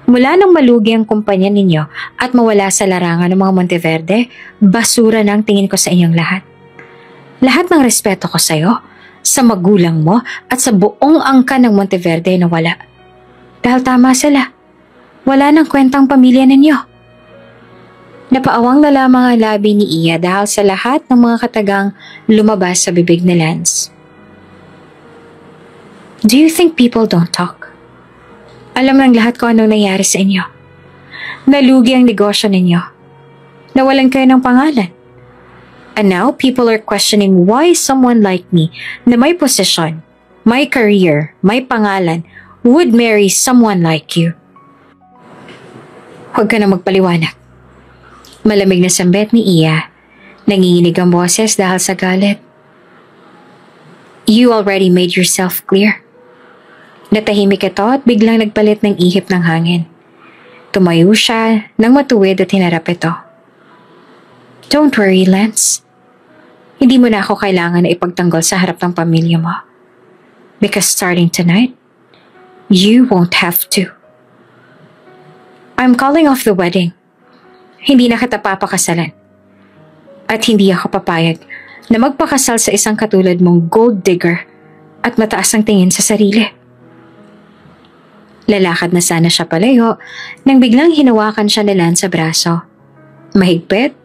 Mula nang malugi ang kumpanya ninyo at mawala sa larangan ng mga Monteverde, basura na ang tingin ko sa inyong lahat. Lahat ng respeto ko sa iyo, sa magulang mo at sa buong angkan ng Monteverde na wala. Dahil tama sila. Wala nang kwentang pamilya ninyo. Napaawang na lamang ang labi ni Iya dahil sa lahat ng mga katagang lumabas sa bibig ni Lance. Do you think people don't talk? Alam ng lahat ko anong nangyari sa inyo. Nalugi ang negosyo ninyo. Nawalan kayo ng pangalan. And now people are questioning why someone like me na may posisyon, may career, may pangalan, would marry someone like you. Huwag ka na magpaliwanag. Malamig na sambet ni Iya. Nanginginig ang boses dahil sa galit. You already made yourself clear. Natahimik ito at biglang nagpalit ng ihip ng hangin. Tumayo siya nang matuwid at hinarap ito. Don't worry, Lance. Hindi mo na ako kailangan na ipagtanggol sa harap ng pamilya mo. Because starting tonight, you won't have to. I'm calling off the wedding. Hindi na kita papakasalan. At hindi ako papayag na magpakasal sa isang katulad mong gold digger at mataas ang tingin sa sarili. Lalakad na sana siya palayo nang biglang hinawakan siya ni Lance sa braso. Mahigpit,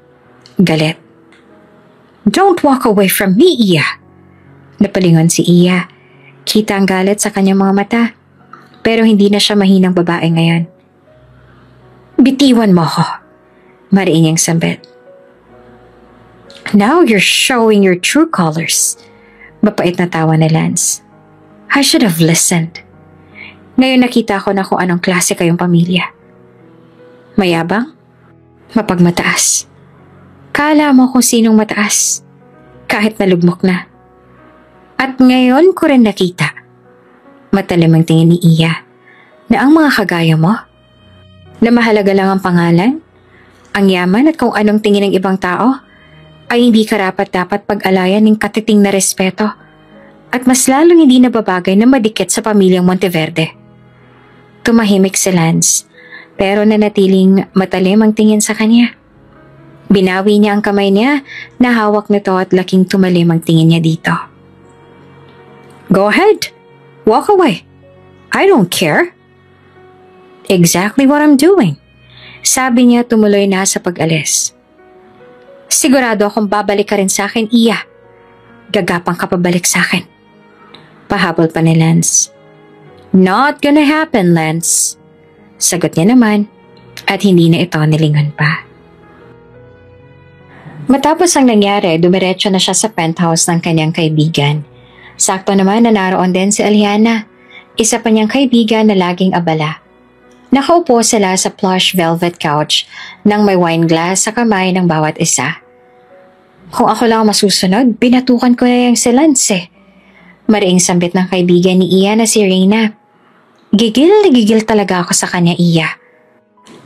galit. Don't walk away from me, Iya! Napalingon si Iya. Kita ang galit sa kanyang mga mata, pero hindi na siya mahinang babae ngayon. Bitiwan mo ko, mariin niyang sambit. Now you're showing your true colors. Mapait na tawa ni Lance. I should have listened. Ngayon nakita ko na kung anong klase kayong pamilya. Mayabang? Mapagmataas. Kala mo kung sinong mataas. Kahit nalugmok na. At ngayon ko rin nakita. Matalim ang tingin ni Iya na ang mga kagaya mo, na mahalaga lang ang pangalan, ang yaman at kung anong tingin ng ibang tao, ay hindi karapat-dapat pag-alayan ng katiting na respeto at mas lalong hindi nababagay na madikit sa pamilyang Monteverde. Tumahimik si Lance, pero nanatiling matalim ang tingin sa kanya. Binawi niya ang kamay niya na hawak nito at laking tumalim ang tingin niya dito. Go ahead. Walk away. I don't care. Exactly what I'm doing. Sabi niya tumuloy na sa pag-alis. Sigurado akong babalik ka rin sa akin, Iya. Gagapang ka pabalik sa akin. Pahabol pa ni Lance. Not gonna happen, Lance. Sagot niya naman at hindi na ito nilingon pa. Matapos ang nangyari, dumiretso na siya sa penthouse ng kanyang kaibigan. Sakto naman na naroon din si Aliana, isa pa niyang kaibigan na laging abala. Nakaupo sila sa plush velvet couch nang may wine glass sa kamay ng bawat isa. Kung ako lang masusunod, binatukan ko na yung si Lance eh. Mariing sambit ng kaibigan ni Iya na si Reyna. Gigil na gigil talaga ako sa kanya, Iya.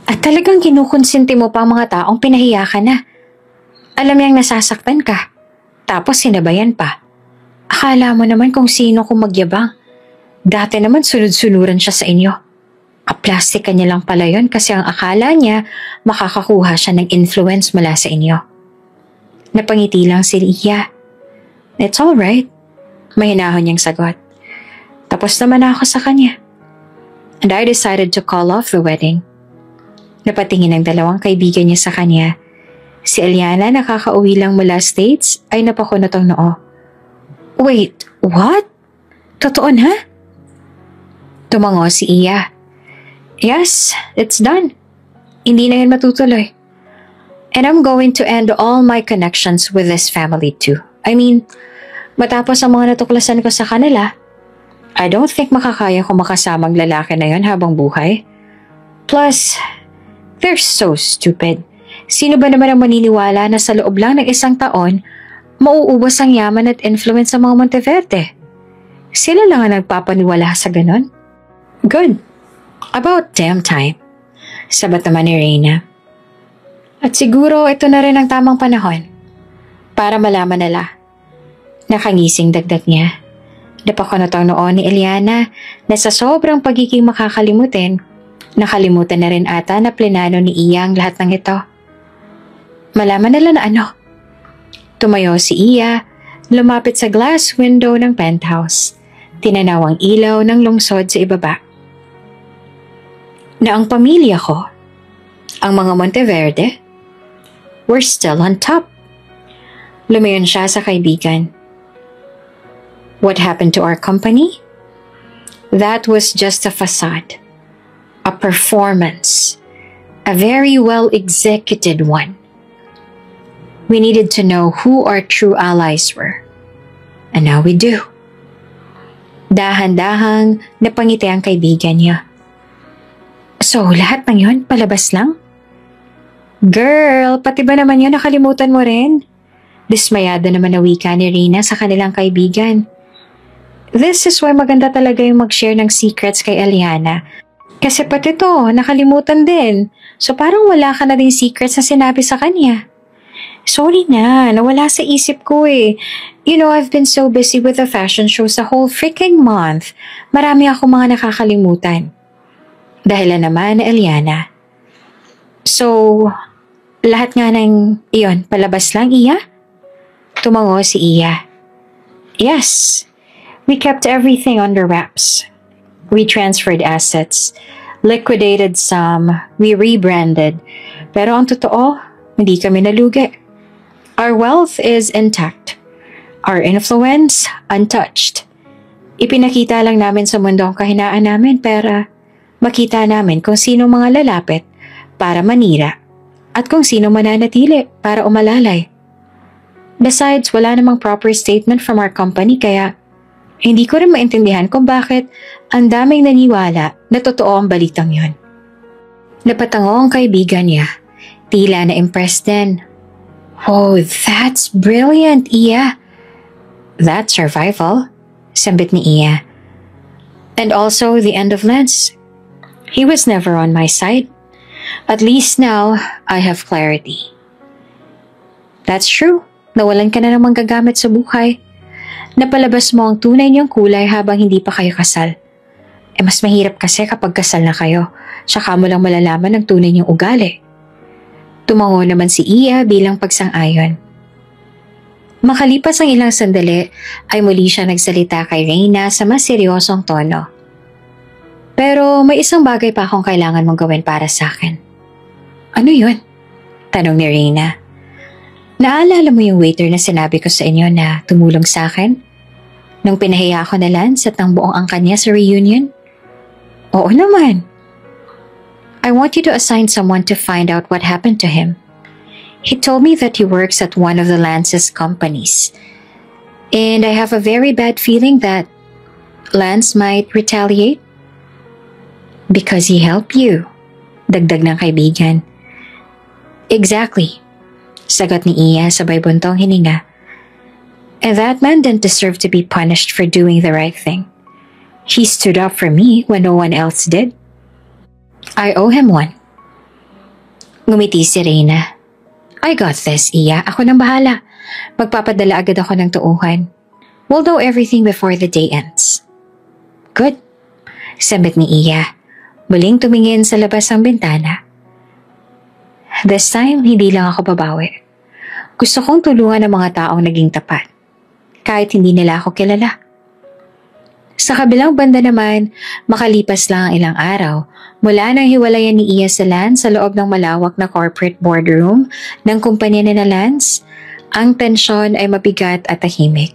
At talagang kinukonsinti mo pa ang mga taong pinahiya ka na. Alam niyang nasasaktan ka, tapos sinabayan pa. Akala mo naman kung sino kung magyabang. Dati naman sunod-sunuran siya sa inyo. Kaplastik ka niya lang pala yun kasi ang akala niya makakakuha siya ng influence mula sa inyo. Napangiti lang si Iya. It's alright. Mahinahon niyang sagot. Tapos naman ako sa kanya. And I decided to call off the wedding. Napatingin ang dalawang kaibigan niya sa kanya. Si Eliana nakakauwi lang mula States ay napakunot ang noo. Wait, what? Totoo na? Tumango si Iya. Yes, it's done. Hindi na yun matutuloy. And I'm going to end all my connections with this family too. I mean, matapos ang mga natuklasan ko sa kanila, I don't think makakaya ko makasamang lalaki na yun habang buhay. Plus, they're so stupid. Sino ba naman ang maniniwala na sa loob lang ng isang taon, mauubos ang yaman at influence sa mga Monteverde? Sila lang ang nagpapaniwala sa ganon. Good. About damn time. Sabat naman ni Reyna. At siguro ito na rin ang tamang panahon para malaman nila. Nakangising dagdag niya. Napakunot ang noon ni Eliana na sa sobrang pagiging makakalimutin, nakalimutan na rin ata na plinano ni Iya ang lahat ng ito. Malaman nila na ano. Tumayo si Iya, lumapit sa glass window ng penthouse. Tinanaw ang ilaw ng lungsod sa ibaba. Na ang pamilya ko, ang mga Monteverde, were still on top. Lumayon siya sa kaibigan. What happened to our company? That was just a facade. A performance. A very well executed one. We needed to know who our true allies were. And now we do. Dahan-dahang napangiti ang kaibigan niya. So, lahat ng yun, palabas lang? Girl, pati ba naman yun nakalimutan mo rin? Dismayado naman na wika ni Reyna sa kanilang kaibigan. This is why maganda talaga yung mag-share ng secrets kay Eliana Kasi pati to, nakalimutan din. So parang wala ka na din secrets na sinabi sa kanya. Sorry na, nawala sa isip ko eh. You know, I've been so busy with the fashion shows the whole freaking month. Marami ako mga nakakalimutan. Dahilan naman na Eliana. So, lahat nga ng iyon, palabas lang, Iya? Tumango si Iya. Yes, we kept everything under wraps. We transferred assets, liquidated some, we rebranded. Pero ang totoo, hindi kami nalugi. Our wealth is intact. Our influence, untouched. Ipinakita lang namin sa mundo ang kahinaan namin para makita namin kung sino mga lalapit para manira at kung sino mananatili para umalalay. Besides, wala namang proper statement from our company kaya hindi ko rin maintindihan kung bakit ang daming naniwala na totoo ang balitang yon. Napatango ang kaibigan niya. Tila na impressed din. Oh, that's brilliant, Iya. That's survival, sambit ni Iya. And also the end of Lance. He was never on my side. At least now, I have clarity. That's true. Nawalan ka na namang gagamit sa buhay. Napalabas mo ang tunay niyang kulay habang hindi pa kayo kasal. Mas mahirap kasi kapag kasal na kayo, tsaka mo lang malalaman ang tunay niyang ugali. Tumango naman si Iya bilang pagsang-ayon. Makalipas ang ilang sandali, ay muli siya nagsalita kay Reyna sa mas seryosong tono. Pero may isang bagay pa akong kailangan mong gawin para sa akin. Ano yun? Tanong ni Reyna. Naalala mo yung waiter na sinabi ko sa inyo na tumulong sa akin? Nung pinahiya ako na Lance at ang buong angkan niya sa reunion? Oo naman. I want you to assign someone to find out what happened to him. He told me that he works at one of the Lance's companies. And I have a very bad feeling that Lance might retaliate. Because he helped you. Dagdag ng kaibigan. Exactly. Sagot ni Iya sabay buntong hininga. And that man didn't deserve to be punished for doing the right thing. He stood up for me when no one else did. I owe him one. Ngumiti si Reyna. I got this, Iya. Ako nang bahala. Magpapadala agad ako ng tuuhan. We'll know everything before the day ends. Good. Sambit ni Iya. Muling tumingin sa labas ng bintana. This time, hindi lang ako babawi. Gusto kong tulungan ang mga taong naging tapat, kahit hindi nila ako kilala. Sa kabilang banda naman, makalipas lang ang ilang araw, mula nang hiwalayan ni Iya sa Lance sa loob ng malawak na corporate boardroom ng kumpanya ni Lance, ang tensyon ay mabigat at tahimik.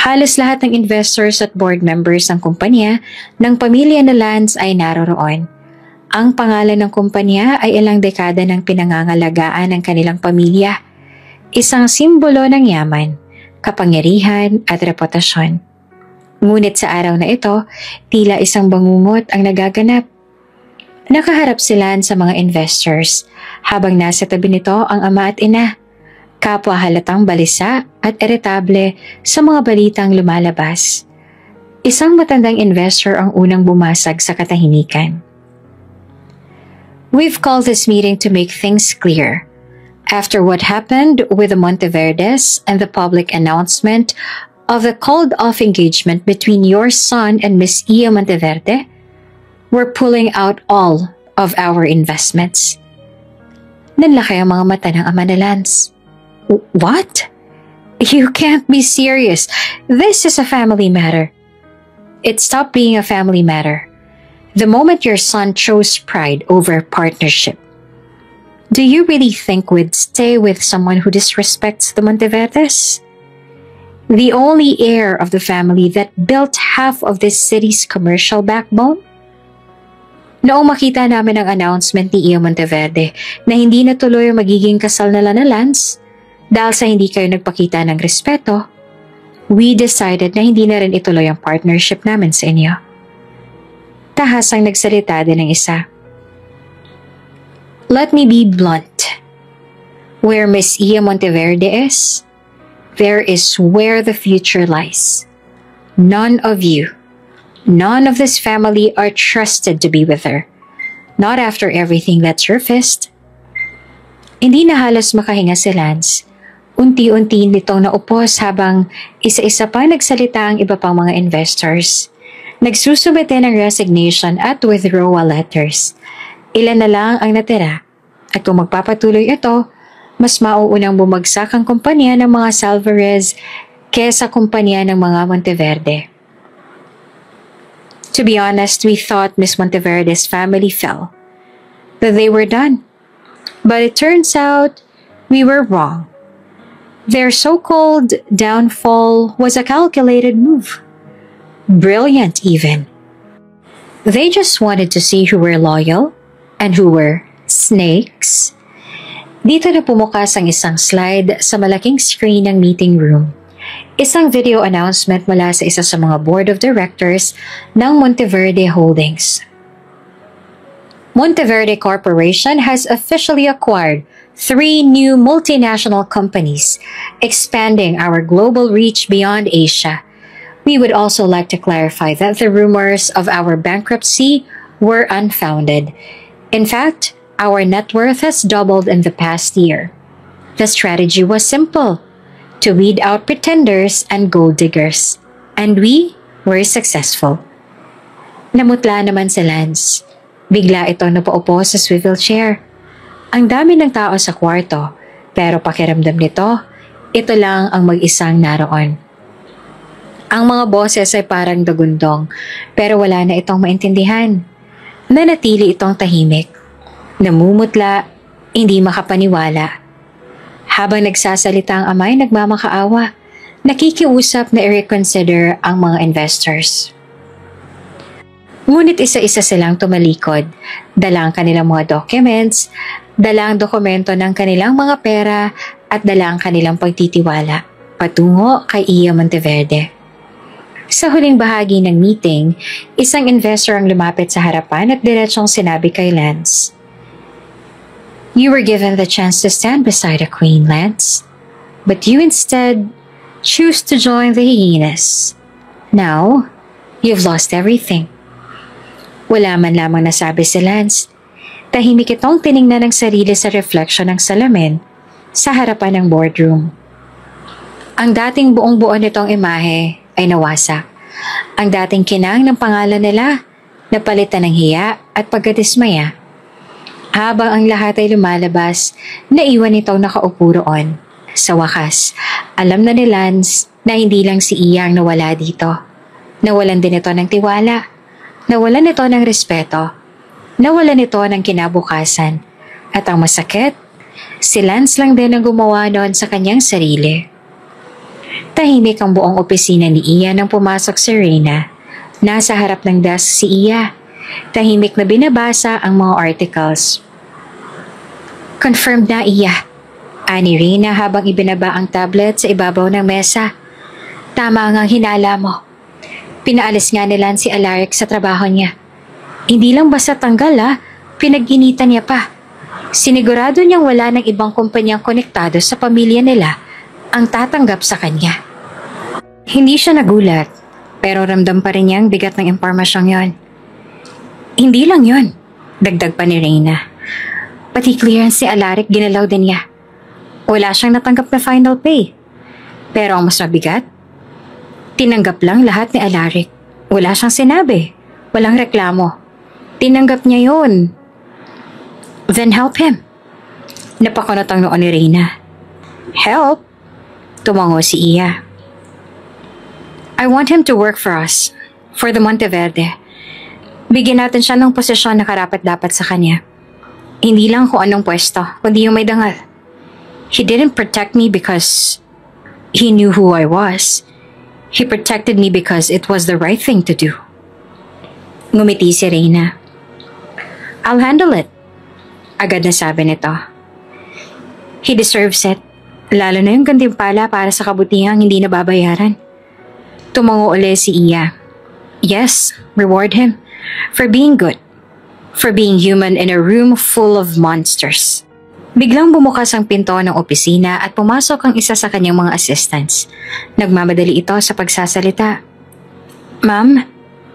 Halos lahat ng investors at board members ng kumpanya ng pamilya ni Lance ay naroroon. Ang pangalan ng kumpanya ay ilang dekada ng pinangangalagaan ng kanilang pamilya. Isang simbolo ng yaman, kapangyarihan at reputasyon. Ngunit sa araw na ito, tila isang bangungot ang nagaganap. Nakaharap sila sa mga investors habang nasa tabi nito ang ama at ina. Kapwa halatang balisa at iritable sa mga balitang lumalabas. Isang matandang investor ang unang bumasag sa katahimikan. We've called this meeting to make things clear. After what happened with the Monteverdes and the public announcement of the called-off engagement between your son and Miss Iya Monteverde, we're pulling out all of our investments. Nanlaki ang mga mata ng ama na Lance. What? You can't be serious. This is a family matter. It stopped being a family matter the moment your son chose pride over partnership. Do you really think we'd stay with someone who disrespects the Monteverdes? The only heir of the family that built half of this city's commercial backbone? Noong makita namin ang announcement ni Iya Monteverde na hindi natuloy ang magiging kasal nila na Lance dahil sa hindi kayo nagpakita ng respeto, we decided na hindi na rin ituloy ang partnership namin sa inyo. Tahasang nagsalita din ng isa. Let me be blunt. Where Miss Iya Monteverde is, there is where the future lies. None of you None of this family are trusted to be with her. Not after everything that surfaced. Hindi na halos makahinga si Lance. Unti-unti nitong naupos habang isa-isa pa nagsalita ang iba pang mga investors. Nagsusumite ng resignation at withdrawal letters. Ilan na lang ang natira. At kung magpapatuloy ito, mas mauunang bumagsak ang kumpanya ng mga Salvarez kesa kumpanya ng mga Monteverde. To be honest, we thought Miss Monteverde's family fell. That they were done. But it turns out we were wrong. Their so-called downfall was a calculated move. Brilliant even. They just wanted to see who were loyal and who were snakes. Dito na pumukas ang isang slide sa malaking screen ng meeting room. Isang video announcement mula sa isa sa mga board of directors ng Monteverde Holdings. Monteverde Corporation has officially acquired 3 new multinational companies, expanding our global reach beyond Asia. We would also like to clarify that the rumors of our bankruptcy were unfounded. In fact, our net worth has doubled in the past year. The strategy was simple: to weed out pretenders and gold diggers. And we were successful. Namutla naman si Lance. Bigla itong napaupo sa swivel chair. Ang dami ng tao sa kwarto, pero pakiramdam nito, ito lang ang mag-isang naroon. Ang mga boses ay parang dagundong, pero wala na itong maintindihan. Nanatili itong tahimik. Namumutla, hindi makapaniwala. Habang nagsasalita ang amay nagmamakaawa, nakikiusap na i-reconsider ang mga investors. Ngunit isa-isa silang tumalikod, dala ang kanilang mga documents, dala ang dokumento ng kanilang mga pera at dala ang kanilang pagtitiwala, patungo kay Iya Monteverde. Sa huling bahagi ng meeting, isang investor ang lumapit sa harapan at diretsong sinabi kay Lance, "You were given the chance to stand beside a queen, Lance, but you instead choose to join the hyenas. Now, you've lost everything." Wala man lamang nasabi si Lance. Tahimik itong tiningnan ng sarili sa reflection ng salamin sa harapan ng boardroom. Ang dating buong-buo nitong imahe ay nawasak. Ang dating kinang ng pangalan nila, napalitan ng hiya at pagkadismaya. Habang ang lahat ay lumalabas, naiwan itong nakaupo roon. Sa wakas, alam na ni Lance na hindi lang si Iya ang nawala dito. Nawalan din ito ng tiwala. Nawalan ito ng respeto. Nawalan ito ng kinabukasan. At ang masakit, si Lance lang din ang gumawa noon sa kanyang sarili. Tahimik ang buong opisina ni Iya nang pumasok si Reyna. Nasa harap ng desk si Iya. Tahimik na binabasa ang mga articles. "Confirmed na, Iya," ani Reyna habang ibinaba ang tablet sa ibabaw ng mesa. "Tama ang hinala mo. Pinaalis nga ni Lance si Alaric sa trabaho niya. Hindi lang basta tanggal pinag-initan niya pa. Sinigurado niyang wala ng ibang kumpanyang konektado sa pamilya nila ang tatanggap sa kanya." Hindi siya nagulat, pero ramdam pa rin niyang bigat ng impormasyong yon. "Hindi lang yon," dagdag pa ni Reyna. "Pati clearance si Alaric ginalaw din niya. Wala siyang natanggap na final pay. Pero ang mas mabigat, tinanggap lang lahat ni Alaric. Wala siyang sinabi. Walang reklamo. Tinanggap niya yun." "Then help him." Napakunot ang noon ni Reyna. "Help?" Tumango si Iya. "I want him to work for us. For the Monteverde. Bigyan natin siya ng posisyon na karapat-dapat sa kanya. Hindi lang kung anong pwesto, kundi yung may dangal. He didn't protect me because he knew who I was. He protected me because it was the right thing to do." Ngumiti si Reyna. "I'll handle it," agad na sabi nito. "He deserves it, lalo na yung gantimpala para sa kabutihang hindi nababayaran." Tumango uli si Iya. "Yes, reward him for being good, for being human in a room full of monsters." Biglang bumukas ang pinto ng opisina at pumasok ang isa sa kanyang mga assistants. Nagmamadali ito sa pagsasalita. "Ma'am,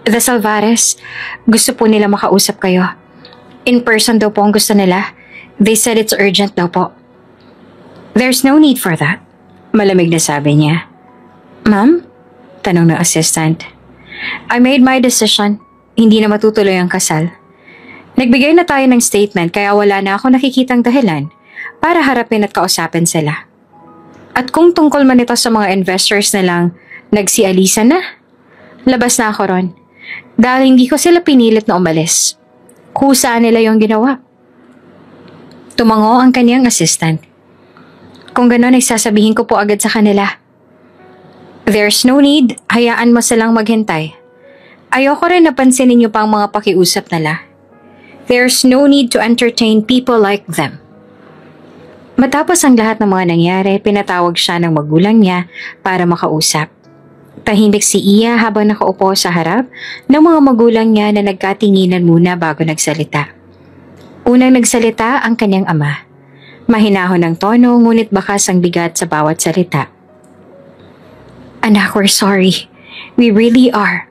The Salvares, gusto po nila makausap kayo. In person daw po ang gusto nila. They said it's urgent daw po. There's no need for that. Malamig na sabi niya. Ma'am? Tanong ng assistant. I made my decision. Hindi na matutuloy ang kasal. Nagbigay na tayo ng statement kaya wala na ako nakikitang dahilan para harapin at kausapin sila. At kung tungkol man ito sa mga investors na lang nagsialisan na, labas na ako ron. Dahil hindi ko sila pinilit na umalis. Kusaan nila yung ginawa. Tumango ang kanyang assistant. Kung gano'n ay sasabihin ko po agad sa kanila. There's no need, hayaan mo silang maghintay. Ayoko rin napansinin niyo pa ang mga pakiusap nila. There's no need to entertain people like them. Matapos ang lahat ng mga nangyari, pinatawag siya ng magulang niya para makausap. Tahimik si Iya habang nakaupo sa harap ng mga magulang niya na nagkatinginan muna bago nagsalita. Unang nagsalita ang kanyang ama. Mahinahon ang tono ngunit bakas ang bigat sa bawat salita. Anak, we're sorry. We really are.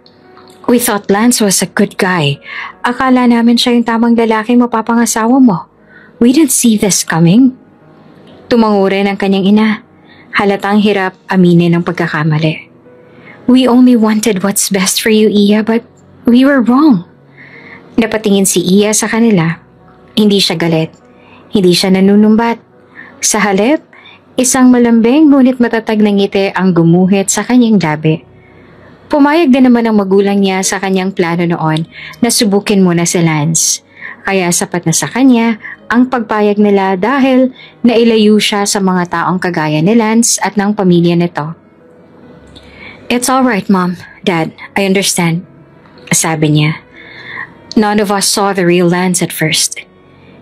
We thought Lance was a good guy. Akala namin siya yung tamang lalaking mapapangasawa mo. We didn't see this coming. Tumango rin ang kanyang ina. Halatang hirap aminin ang pagkakamali. We only wanted what's best for you, Iya, but we were wrong. Napatingin si Iya sa kanila. Hindi siya galit. Hindi siya nanunumbat. Sa halip, isang malambing ngunit matatag na ngiti ang gumuhit sa kanyang labi. Pumayag din naman ang magulang niya sa kanyang plano noon na subukin muna si Lance. Kaya sapat na sa kanya ang pagpayag nila dahil nailayo siya sa mga taong kagaya ni Lance at ng pamilya nito. It's alright, Mom, Dad, I understand. Sabi niya. None of us saw the real Lance at first.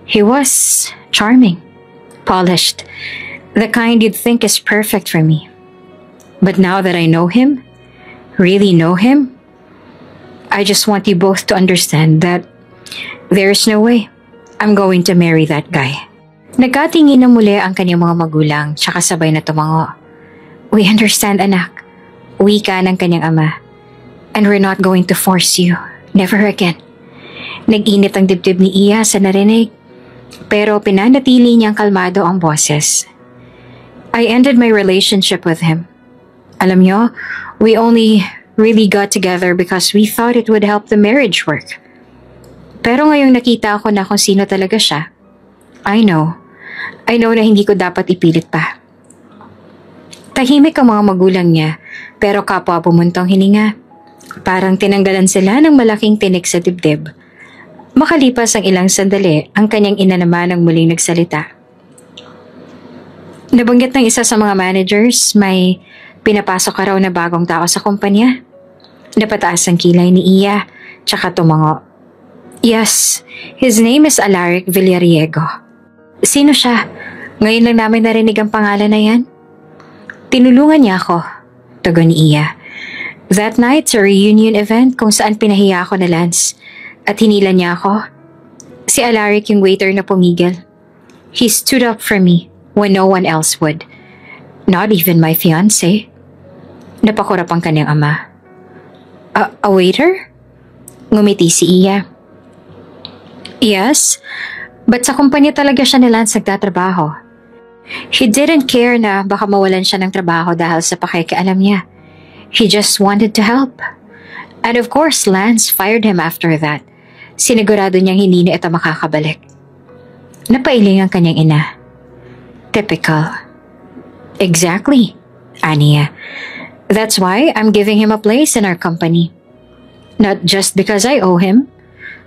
He was charming, polished, the kind you'd think is perfect for me. But now that I know him, really know him, I just want you both to understand that there's no way I'm going to marry that guy. Nagkatingin na muli ang kanyang mga magulang tsaka sabay na tumango. We understand, anak. Wika ng kanyang ama. And we're not going to force you. Never again. Nag-init ang dibdib ni Iya sa narinig. Pero pinanatili niyang kalmado ang boses. I ended my relationship with him. Alam niyo, we only really got together because we thought it would help the marriage work. Pero ngayong nakita ko na kung sino talaga siya, I know na hindi ko dapat ipilit pa. Tahimik ang mga magulang niya, pero kapwa bumuntong hininga. Parang tinanggalan sila ng malaking tinik sa dibdib. Makalipas ang ilang sandali, ang kanyang ina naman ang muling nagsalita. Nabanggit ng isa sa mga managers, may pinapasok ka raw na bagong tao sa kumpanya. Napataas ang kilay ni Iya, tsaka tumango. Yes, his name is Alaric Villariego. Sino siya? Ngayon lang namin narinig ang pangalan na yan. Tinulungan niya ako, tugon ni Iya. That night, sa reunion event kung saan pinahiya ako na Lance at hinila niya ako, si Alaric yung waiter na pumigil. He stood up for me when no one else would. Not even my fiancé. Napakurap ang kanyang ama. A waiter? Ngumiti si Iya. Yes, but sa kumpanya talaga siya ni Lance nagtatrabaho. He didn't care na baka mawalan siya ng trabaho dahil sa pakikialam niya. He just wanted to help. And of course, Lance fired him after that. Sinigurado niyang hindi na ito makakabalik. Napailing ang kanyang ina. Typical. Exactly, Ania. That's why I'm giving him a place in our company. Not just because I owe him,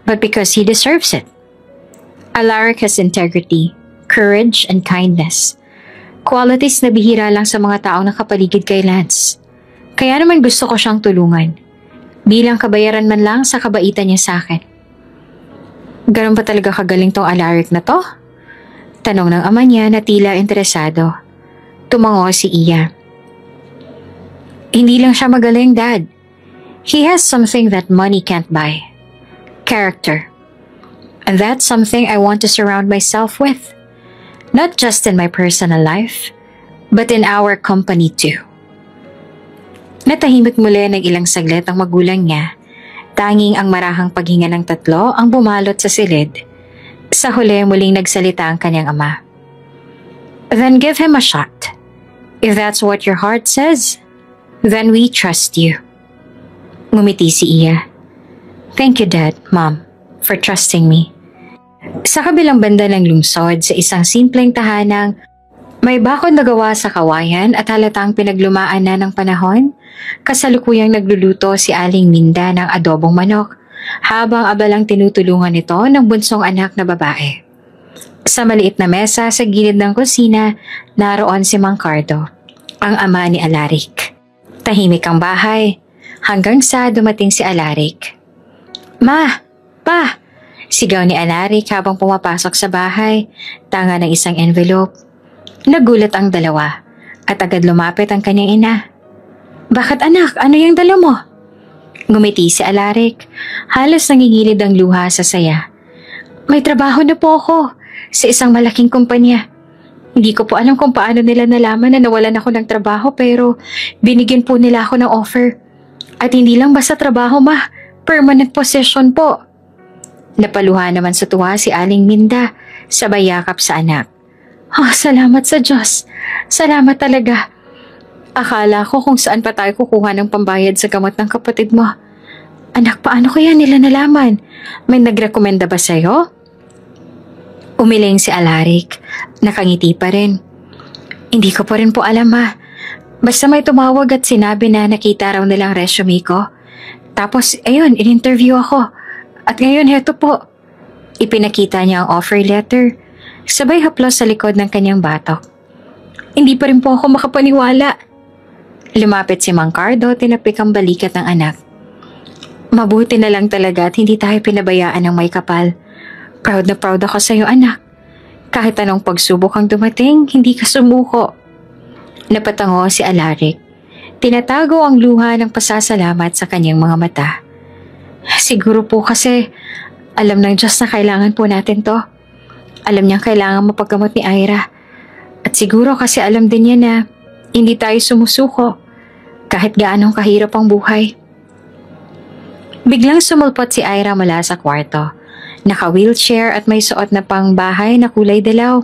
but because he deserves it. Alaric has integrity, courage, and kindness. Qualities na bihira lang sa mga taong nakapaligid kay Lance. Kaya naman gusto ko siyang tulungan. Bilang kabayaran man lang sa kabaitan niya sa akin. Ganun ba talaga kagaling tong Alaric na to? Tanong ng ama niya na tila interesado. Tumango si Iya. Hindi lang siya magaling, Dad. He has something that money can't buy. Character. And that's something I want to surround myself with. Not just in my personal life, but in our company too. Natahimik muli ng ilang saglit ang magulang niya. Tanging ang marahang paghinga ng tatlo ang bumalot sa silid. Sa huli muling nagsalita ang kanyang ama. Then give him a shot. If that's what your heart says, then we trust you. Ngumiti si Iya. Thank you, Dad, Mom, for trusting me. Sa kabilang banda ng lungsod, sa isang simpleng tahanang, may bakod na gawa sa kawayan at halatang pinaglumaan na ng panahon, kasalukuyang nagluluto si Aling Minda ng adobong manok, habang abalang tinutulungan ito ng bunsong anak na babae. Sa maliit na mesa sa gilid ng kusina, naroon si Mang Cardo, ang ama ni Alaric. Tahimik ang bahay, hanggang sa dumating si Alaric. Ma! Pa! Sigaw ni Alaric habang pumapasok sa bahay, tanga ng isang envelope. Nagulat ang dalawa at agad lumapit ang kanyang ina. Bakit anak? Ano yung dala mo? Ngumiti si Alaric. Halos nangigilid ang luha sa saya. May trabaho na po ako sa isang malaking kumpanya. Hindi ko po alam kung paano nila nalaman na nawalan ako ng trabaho pero binigyan po nila ako ng offer. At hindi lang basta trabaho ma, permanent position po. Napaluha naman sa tuwa si Aling Minda, sabay yakap sa anak. Oh, salamat sa Diyos. Salamat talaga. Akala ko kung saan pa tayo kukuha ng pambayad sa gamot ng kapatid mo. Anak, paano kaya nila nalaman? May nagrekomenda ba sa'yo? Umiling si Alaric. Nakangiti pa rin. Hindi ko pa rin po alam ma. Basta may tumawag at sinabi na nakita raw nilang resume ko. Tapos, ayun, in-interview ako. At ngayon, heto po. Ipinakita niya ang offer letter. Sabay haplos sa likod ng kanyang batok. Hindi pa rin po ako makapaniwala. Lumapit si Mang Cardo, tinapik ang balikat ng anak. Mabuti na lang talaga at hindi tayo pinabayaan ng may kapal. Proud na proud ako sa iyo, anak. Kahit anong pagsubok ang dumating, hindi ka sumuko. Napatango si Alaric. Tinatago ang luha ng pasasalamat sa kanyang mga mata. Siguro po kasi alam ng Diyos na kailangan po natin to. Alam niyang kailangan mapaggamot ni Ira. At siguro kasi alam din niya na hindi tayo sumusuko kahit gaanong kahirap ang buhay. Biglang sumulpot si Ira mula sa kwarto. Naka-wheelchair at may suot na pangbahay na kulay dilaw.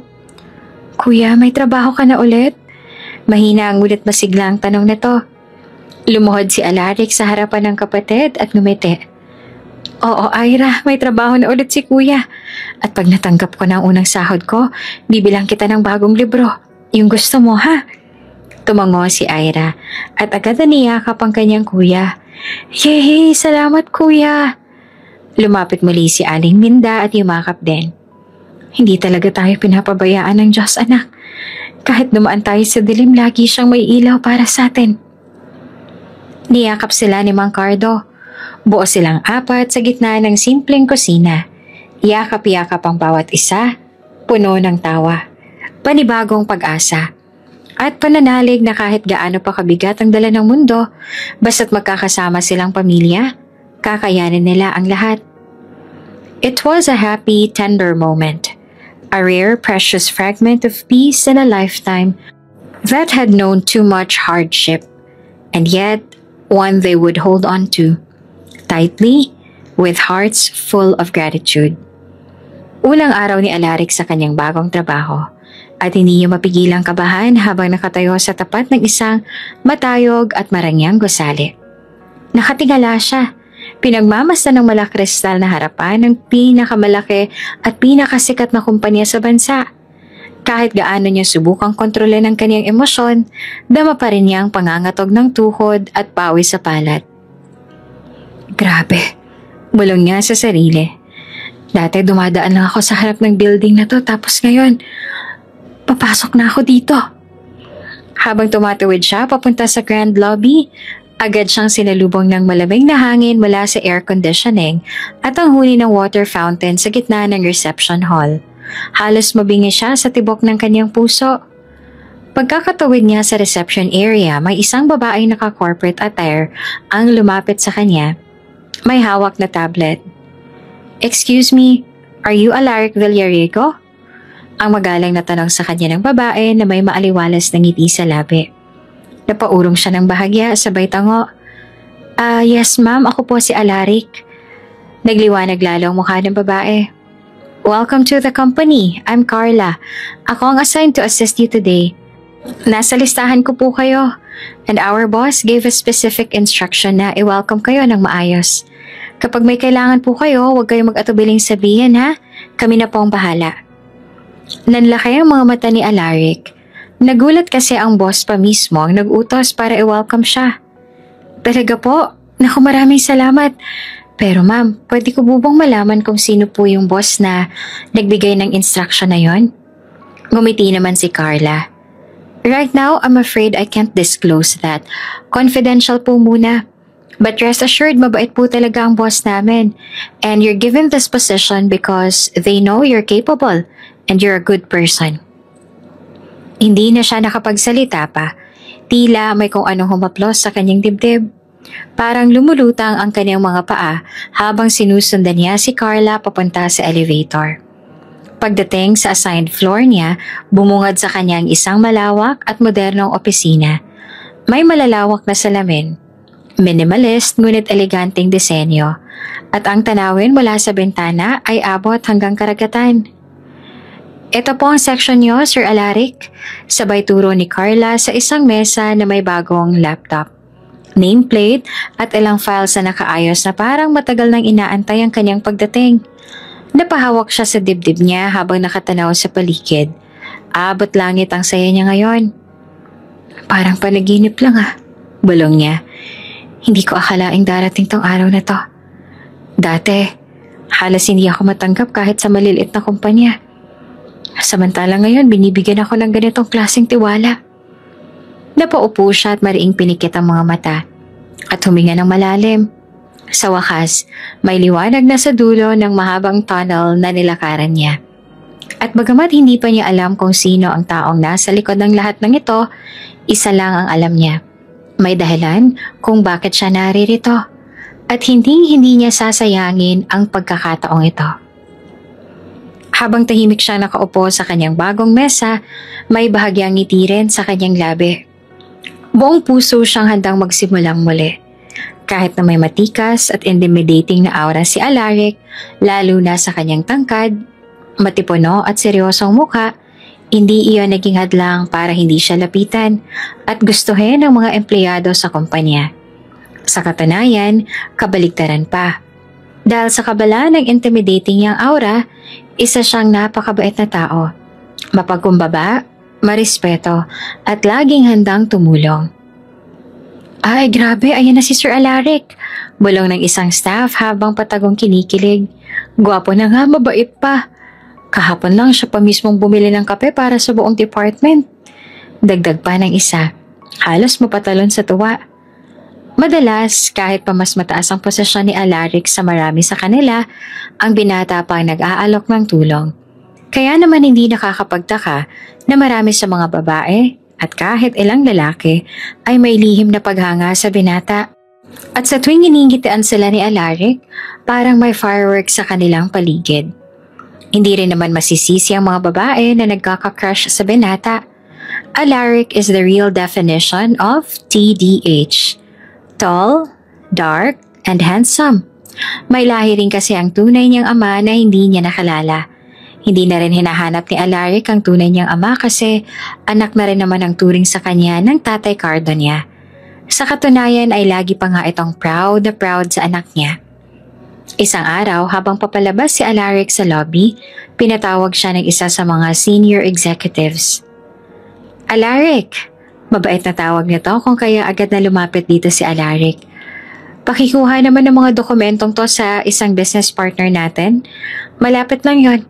Kuya, may trabaho ka na ulit? Mahina ang ngunit masiglang tanong na to. Lumuhod si Alaric sa harapan ng kapatid at ngumiti. Oo, Ira, may trabaho na ulit si Kuya. At pag natanggap ko na ang unang sahod ko, bibilang kita ng bagong libro. Yung gusto mo, ha? Tumango si Ira at agad na niyakap ang kanyang kuya. Yehey, salamat Kuya! Lumapit muli si Aling Minda at yumakap din. Hindi talaga tayo pinapabayaan ng Diyos, anak. Kahit dumaan tayo sa dilim, lagi siyang may ilaw para sa atin. Niyakap sila ni Mang Cardo. Buo silang apat sa gitna ng simpleng kusina. Yakap-yakap ang bawat isa, puno ng tawa, panibagong pag-asa, at pananalig na kahit gaano pa kabigat ang dala ng mundo, basta't magkakasama silang pamilya, kakayanin nila ang lahat. It was a happy, tender moment, a rare, precious fragment of peace in a lifetime that had known too much hardship, and yet one they would hold on to tightly, with hearts full of gratitude. Unang araw ni Alaric sa kanyang bagong trabaho at hindi niya mapigilang kabahan habang nakatayo sa tapat ng isang matayog at marangyang gusali. Nakatingala siya, pinagmamasdan ng malakristal na harapan ng pinakamalaki at pinakasikat na kumpanya sa bansa. Kahit gaano niya subukang kontrolin ang kanyang emosyon, dama pa rin niya ang pangangatog ng tuhod at pawis sa palat. Grabe, bulong niya sa sarili. Dati dumadaan lang ako sa harap ng building na to tapos ngayon, papasok na ako dito. Habang tumatawid siya papunta sa grand lobby, agad siyang sinalubong ng malamig na hangin mula sa air conditioning at ang huni ng water fountain sa gitna ng reception hall. Halos mabingi siya sa tibok ng kanyang puso. Pagkakatawid niya sa reception area, may isang babaeng naka-corporate attire ang lumapit sa kanya. May hawak na tablet. Excuse me, are you Alaric Villariego? Ang magalang na tanong sa kanya ng babae na may maaliwalas na ngiti sa labi. Napaurong siya ng bahagya sabay tango. Yes ma'am, ako po si Alaric. Nagliwanag lalo ang mukha ng babae. Welcome to the company. I'm Carla. Ako ang assigned to assist you today. Nasa listahan ko po kayo. And our boss gave a specific instruction na i-welcome kayo ng maayos. Kapag may kailangan po kayo, huwag kayong mag-atubiling sabihin ha. Kami na po ang bahala. Nanlaki ang mga mata ni Alaric. Nagulat kasi ang boss pa mismo ang nag-utos para i-welcome siya. Talaga po? Naku, maraming salamat. Pero ma'am, pwede ko bubong malaman kung sino po yung boss na nagbigay ng instruction na yon? Ngumiti naman si Carla. Right now, I'm afraid I can't disclose that. Confidential po muna. But rest assured, mabait po talaga ang boss namin. And you're given this position because they know you're capable and you're a good person. Hindi na siya nakapagsalita pa. Tila may kung anong humaplos sa kanyang dibdib. Parang lumulutang ang kanyang mga paa habang sinusundan niya si Carla papunta sa elevator. Pagdating sa assigned floor niya, bumungad sa kanyang isang malawak at modernong opisina. May malalawak na salamin. Minimalist ngunit eleganteng disenyo. At ang tanawin mula sa bintana ay abot hanggang karagatan. Ito po ang section niyo, Sir Alaric. Sabay turo ni Carla sa isang mesa na may bagong laptop, nameplate at ilang files na nakaayos na parang matagal nang inaantay ang kanyang pagdating. Napahawak siya sa dibdib niya habang nakatanaw sa paligid. Abot langit ang saya niya ngayon. Parang panaginip lang bulong niya. Hindi ko akalaing darating tong araw na to. Dati, halos hindi ako matanggap kahit sa maliliit na kumpanya. Samantala ngayon, binibigyan ako ng ganitong klaseng tiwala. Napaupo siya at mariing pinikit ang mga mata at huminga ng malalim. Sa wakas, may liwanag na sa dulo ng mahabang tunnel na nilakaran niya. At bagamat hindi pa niya alam kung sino ang taong nasa likod ng lahat ng ito, isa lang ang alam niya. May dahilan kung bakit siya naririto at hindi niya sasayangin ang pagkakataong ito. Habang tahimik siya nakaupo sa kanyang bagong mesa, may bahagyang ngiti rin sa kanyang labi. Buong puso siyang handang magsimulang muli. Kahit na may matikas at intimidating na aura si Alaric, lalo na sa kanyang tangkad, matipuno at seryosong mukha, hindi iyon naging hadlang para hindi siya lapitan at gustuhin ng mga empleyado sa kumpanya. Sa katunayan, kabaligtaran pa. Dahil sa kabala ng intimidating niyang aura, isa siyang napakabait na tao. Mapagkumbaba, marespeto at laging handang tumulong. Ay, grabe, ayan na si Sir Alaric. Bulong ng isang staff habang patagong kinikilig. Gwapo na nga, mabait pa. Kahapon lang siya pa mismong bumili ng kape para sa buong department. Dagdag pa ng isa. Halos mapatalon sa tuwa. Madalas, kahit pa mas mataas ang posisyon ni Alaric sa marami sa kanila, ang binata pa ang nag-aalok ng tulong. Kaya naman hindi nakakapagtaka na marami sa mga babae at kahit ilang lalaki ay may lihim na paghanga sa binata. At sa tuwing iningitian sila ni Alaric, parang may fireworks sa kanilang paligid. Hindi rin naman masisisi ang mga babae na nagkaka-crush sa binata. Alaric is the real definition of TDH. Tall, dark, and handsome. May lahi rin kasi ang tunay niyang ama na hindi niya nakalala. Hindi na rin hinahanap ni Alaric ang tunay niyang ama kasi anak na rin naman ang turing sa kanya ng tatay Cardo niya. Sa katunayan ay lagi pa nga itong proud na proud sa anak niya. Isang araw habang papalabas si Alaric sa lobby, pinatawag siya ng isa sa mga senior executives. Alaric! Mabait na tawag nito kung kaya agad na lumapit dito si Alaric. Pakikuha naman ng mga dokumentong to sa isang business partner natin. Malapit lang yon.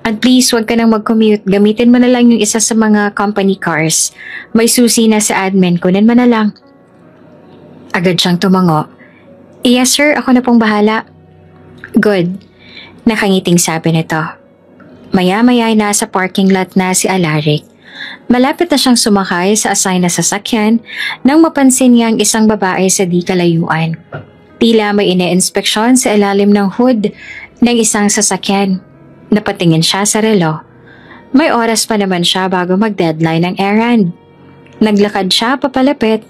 And please, wag ka nang mag-commute. Gamitin mo na lang yung isa sa mga company cars. May susi na sa admin. Kunin mo na lang. Agad siyang tumango. Yes sir, ako na pong bahala. Good. Nakangiting sabi nito. Maya-maya ay nasa parking lot na si Alaric. Malapit na siyang sumakay sa assign na sasakyan nang mapansin niya ang isang babae sa di kalayuan. Tila may ine-inspeksyon sa ilalim ng hood ng isang sasakyan. Napatingin siya sa relo. May oras pa naman siya bago mag-deadline ng errand. Naglakad siya papalapit,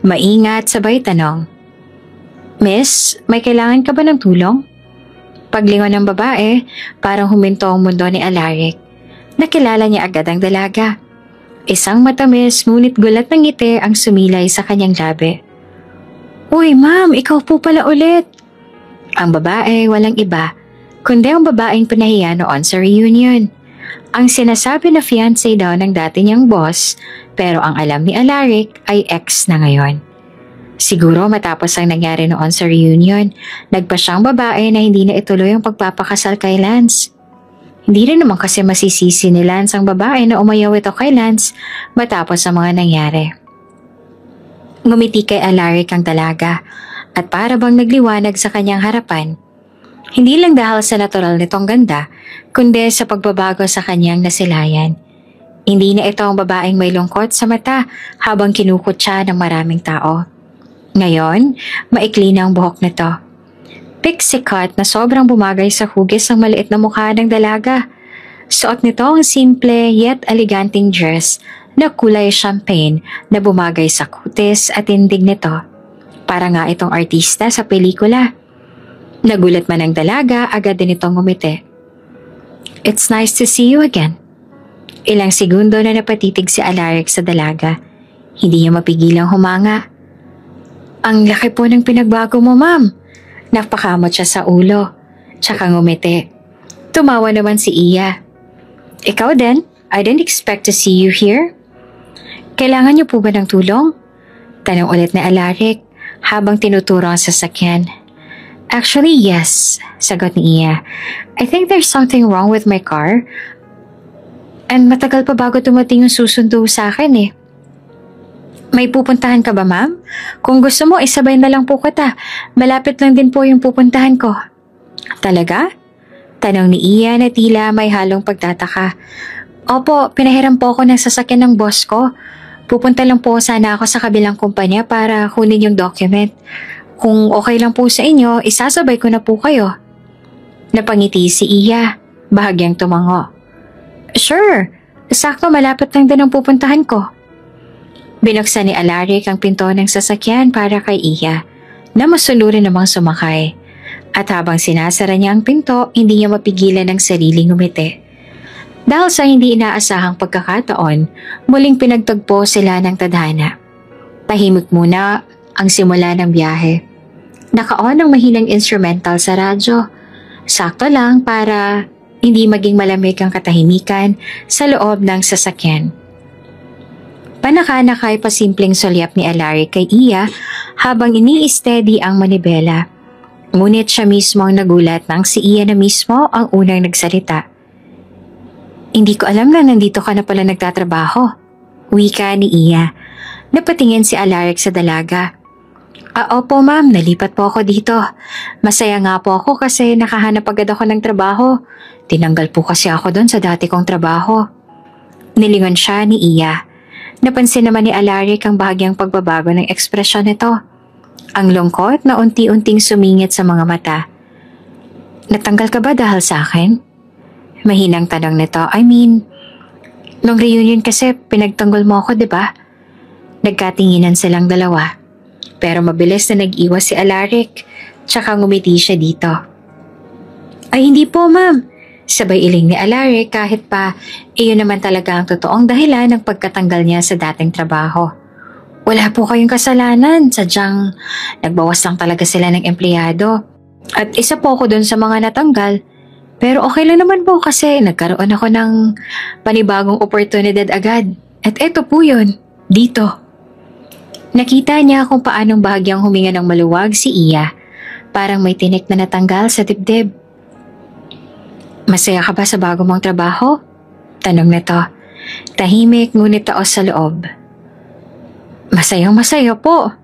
maingat sabay tanong. Miss, may kailangan ka ba ng tulong? Paglingon ng babae, parang huminto ang mundo ni Alaric. Nakilala niya agad ang dalaga. Isang matamis ngunit gulat ng ngiti ang sumilay sa kanyang labi. "Uy, ma'am, ikaw po pala ulit." Ang babae walang iba, kundi ang babaeng pinahiya noon sa reunion. Ang sinasabi na fiancé daw ng dati niyang boss, pero ang alam ni Alaric ay ex na ngayon. Siguro matapos ang nangyari noon sa reunion, nagpa siyang babae na hindi na ituloy ang pagpapakasal kay Lance. Hindi rin naman kasi masisisi ni Lance ang babae na umayaw ito kay Lance matapos ang mga nangyari. Ngumiti kay Alaric ang dalaga at para bang nagliwanag sa kanyang harapan. Hindi lang dahil sa natural nitong ganda, kundi sa pagbabago sa kanyang nasilayan. Hindi na ito ang babaeng may lungkot sa mata habang kinukot siya ng maraming tao. Ngayon, maikli na ang buhok nito. Pixie cut na sobrang bumagay sa hugis ng maliit na mukha ng dalaga. Suot nito ang simple yet eleganting dress na kulay champagne na bumagay sa kutis at tindig nito. Para nga itong artista sa pelikula. Nagulat man ang dalaga, agad din itong ngumiti. "It's nice to see you again." Ilang segundo na napatitig si Alaric sa dalaga. Hindi niya mapigilang humanga. "Ang laki po ng pinagbago mo, ma'am." Napakamot siya sa ulo. Tsaka ngumiti. Tumawa naman si Iya. "Ikaw din? I didn't expect to see you here." "Kailangan niyo po ba ng tulong?" Tanong ulit ni Alaric habang tinuturo ang sasakyan. "Actually, yes," sagot ni Iya. "I think there's something wrong with my car. And matagal pa bago dumating yung susundo sa akin eh." "May pupuntahan ka ba, ma'am? Kung gusto mo, isabay na lang po kita. Malapit lang din po yung pupuntahan ko." "Talaga?" Tanong ni Iya na tila may halong pagtataka. "Opo, pinahiram po ako ng sasakyan ng boss ko. Pupunta lang po sana ako sa kabilang kumpanya para kunin yung document. Kung okay lang po sa inyo, isasabay ko na po kayo." Napangiti si Iya, bahagyang tumango. "Sure, sakto malapit lang din ang pupuntahan ko." Binuksan ni Alaric ang pinto ng sasakyan para kay Iya, na masunurin namang sumakay. At habang sinasara niya ang pinto, hindi niya mapigilan ang sariling ngumiti. Dahil sa hindi inaasahang pagkakataon, muling pinagtagpo sila ng tadhana. Tahimik muna ang simula ng biyahe. Naka-on ang mahinang instrumental sa radyo. Sakto lang para hindi maging malamig ang katahimikan sa loob ng sasakyan. Panaka-nakay pa simpleng sulyap ni Alaric kay Iya habang ini-steady ang manibela. Ngunit siya mismo ang nagulat nang si Iya na mismo ang unang nagsalita. "Hindi ko alam na nandito ka na pala nagtatrabaho." Wika ni Iya. Napatingin si Alaric sa dalaga. Opo ma'am, nalipat po ako dito. Masaya nga po ako kasi nakahanap agad ako ng trabaho. Tinanggal po kasi ako doon sa dati kong trabaho." Nilingon siya ni Iya. Napansin naman ni Alaric ang bahagyang pagbabago ng ekspresyon nito. Ang lungkot na unti-unting sumingit sa mga mata. "Natanggal ka ba dahil sa akin?" Mahinang tanong nito. Nung reunion kasi pinagtanggol mo ako, di ba? Nagkatinginan silang dalawa. Pero mabilis na nag-iwas si Alaric, tsaka ngumiti siya dito. "Ay hindi po ma'am." Sabay iling ni Alaric kahit pa iyon naman talaga ang totoong dahilan ng pagkatanggal niya sa dating trabaho. "Wala po kayong kasalanan, sadyang nagbawas lang talaga sila ng empleyado. At isa po ako dun sa mga natanggal. Pero okay lang naman po kasi nagkaroon ako ng panibagong oportunidad agad. At eto po yun, dito." Nakita niya kung paanong bahagyang huminga ng maluwag si Iya. Parang may tinik na natanggal sa dibdib. "Masaya ka ba sa bago mong trabaho?" Tanong nito. Tahimik ngunit taos sa loob. "Masayang-masaya po."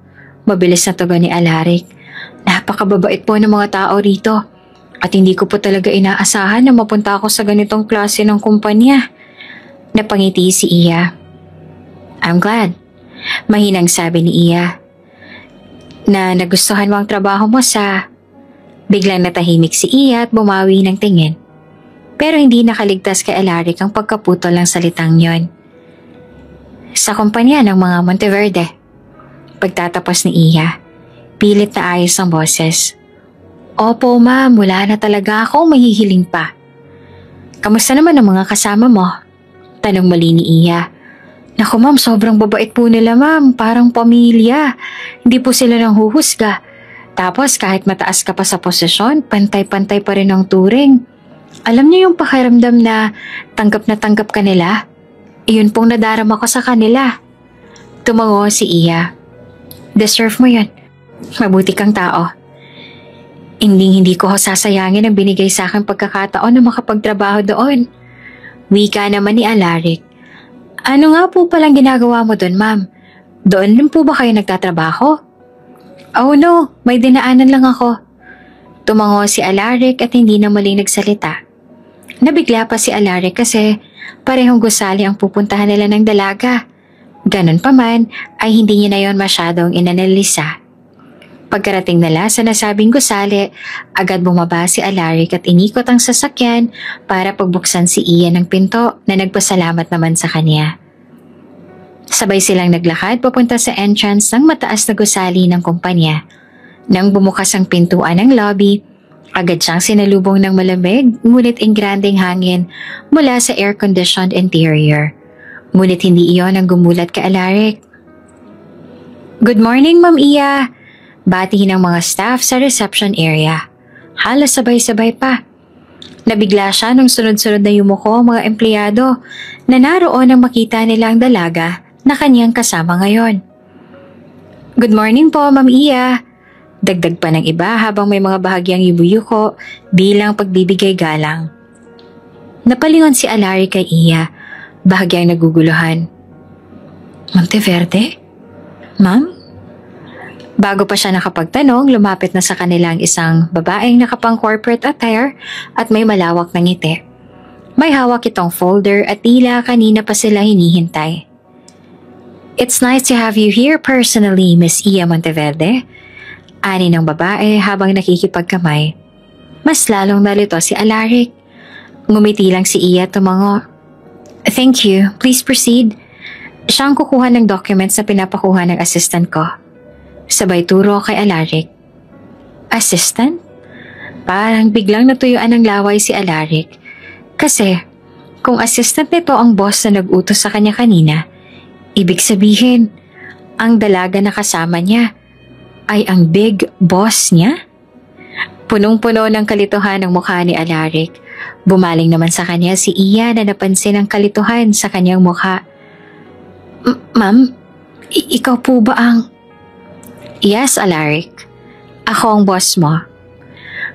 Mabilis na tugon ni Alaric. "Napakababait po ng mga tao rito. At hindi ko po talaga inaasahan na mapunta ako sa ganitong klase ng kumpanya." Napangiti si Iya. "I'm glad." Mahinang sabi ni Iya. "Na nagustuhan mo ang trabaho mo sa..." Biglang natahimik si Iya at bumawi ng tingin. Pero hindi nakaligtas kay Alaric ang pagkaputol ng salitang yon. "Sa kumpanya ng mga Monteverde." Pagtatapos ni Iya, pilit na ayos ang boses. Opo ma'am, wala na talaga akong mahihiling pa. Kamusta naman ang mga kasama mo? Tanong muli ni Iya. Naku ma'am, sobrang babait po nila ma'am, parang pamilya. Hindi po sila nang huhusga. Tapos kahit mataas ka pa sa posisyon, pantay-pantay pa rin ang turing. Alam niyo yung pakiramdam na tanggap ka nila? Iyon pong nadarama ko sa kanila. Tumango si Iya. Deserve mo yun. Mabuti kang tao. Hindi ko sasayangin ang binigay sa akin pagkakataon na makapagtrabaho doon. Wika naman ni Alaric. Ano nga po palang ginagawa mo doon, ma'am? Doon din po ba kayo nagtatrabaho? Oh no, may dinaanan lang ako. Tumango si Alaric at hindi na muling nagsalita. Nabigla pa si Alaric kasi parehong gusali ang pupuntahan nila ng dalaga. Ganon pa man ay hindi niya na yon masyadong inanalisa. Pagkarating nila sa nasabing gusali, agad bumaba si Alaric at inikot ang sasakyan para pagbuksan si Ian ng pinto na nagpasalamat naman sa kanya. Sabay silang naglakad papunta sa entrance ng mataas na gusali ng kumpanya. Nang bumukas ang pintuan ng lobby, agad siyang sinalubong ng malamig ngunit ingranding hangin mula sa air-conditioned interior. Ngunit hindi iyon ang gumulat kay Alaric. Good morning, Ma'am Iya! Bati ng mga staff sa reception area. Halos sabay-sabay pa. Nabigla siya nung sunod-sunod na yumuko ang mga empleyado na naroon nang makita nila ang dalaga na kanyang kasama ngayon. Good morning po, Ma'am Iya. Dagdag pa ng iba habang may mga bahagyang yubuyuko bilang pagbibigay galang. Napalingon si Alaric kay Iya, bahagyang naguguluhan. Monteverde? Ma'am? Bago pa siya nakapagtanong, lumapit na sa kanila ang isang babaeng nakapang corporate attire at may malawak na ngiti. May hawak itong folder at tila kanina pa sila hinihintay. It's nice to have you here personally, Miss Iya Monteverde. Ani ng babae habang nakikipagkamay. Mas lalong nalito si Alaric. Ngumiti lang si Iya tumango. Thank you, please proceed. Siya ang kukuha ng documents na pinapakuha ng assistant ko. Sabay turo kay Alaric. Assistant? Parang biglang natuyuan ng laway si Alaric. Kasi kung assistant nito ang boss na nag-utos sa kanya kanina, ibig sabihin, ang dalaga na kasama niya ay ang big boss niya? Punong-puno ng kalituhan ang mukha ni Alaric. Bumaling naman sa kanya si Iya na napansin ang kalituhan sa kanyang mukha. Ma'am, ikaw po ba ang... Yes, Alaric. Ako ang boss mo.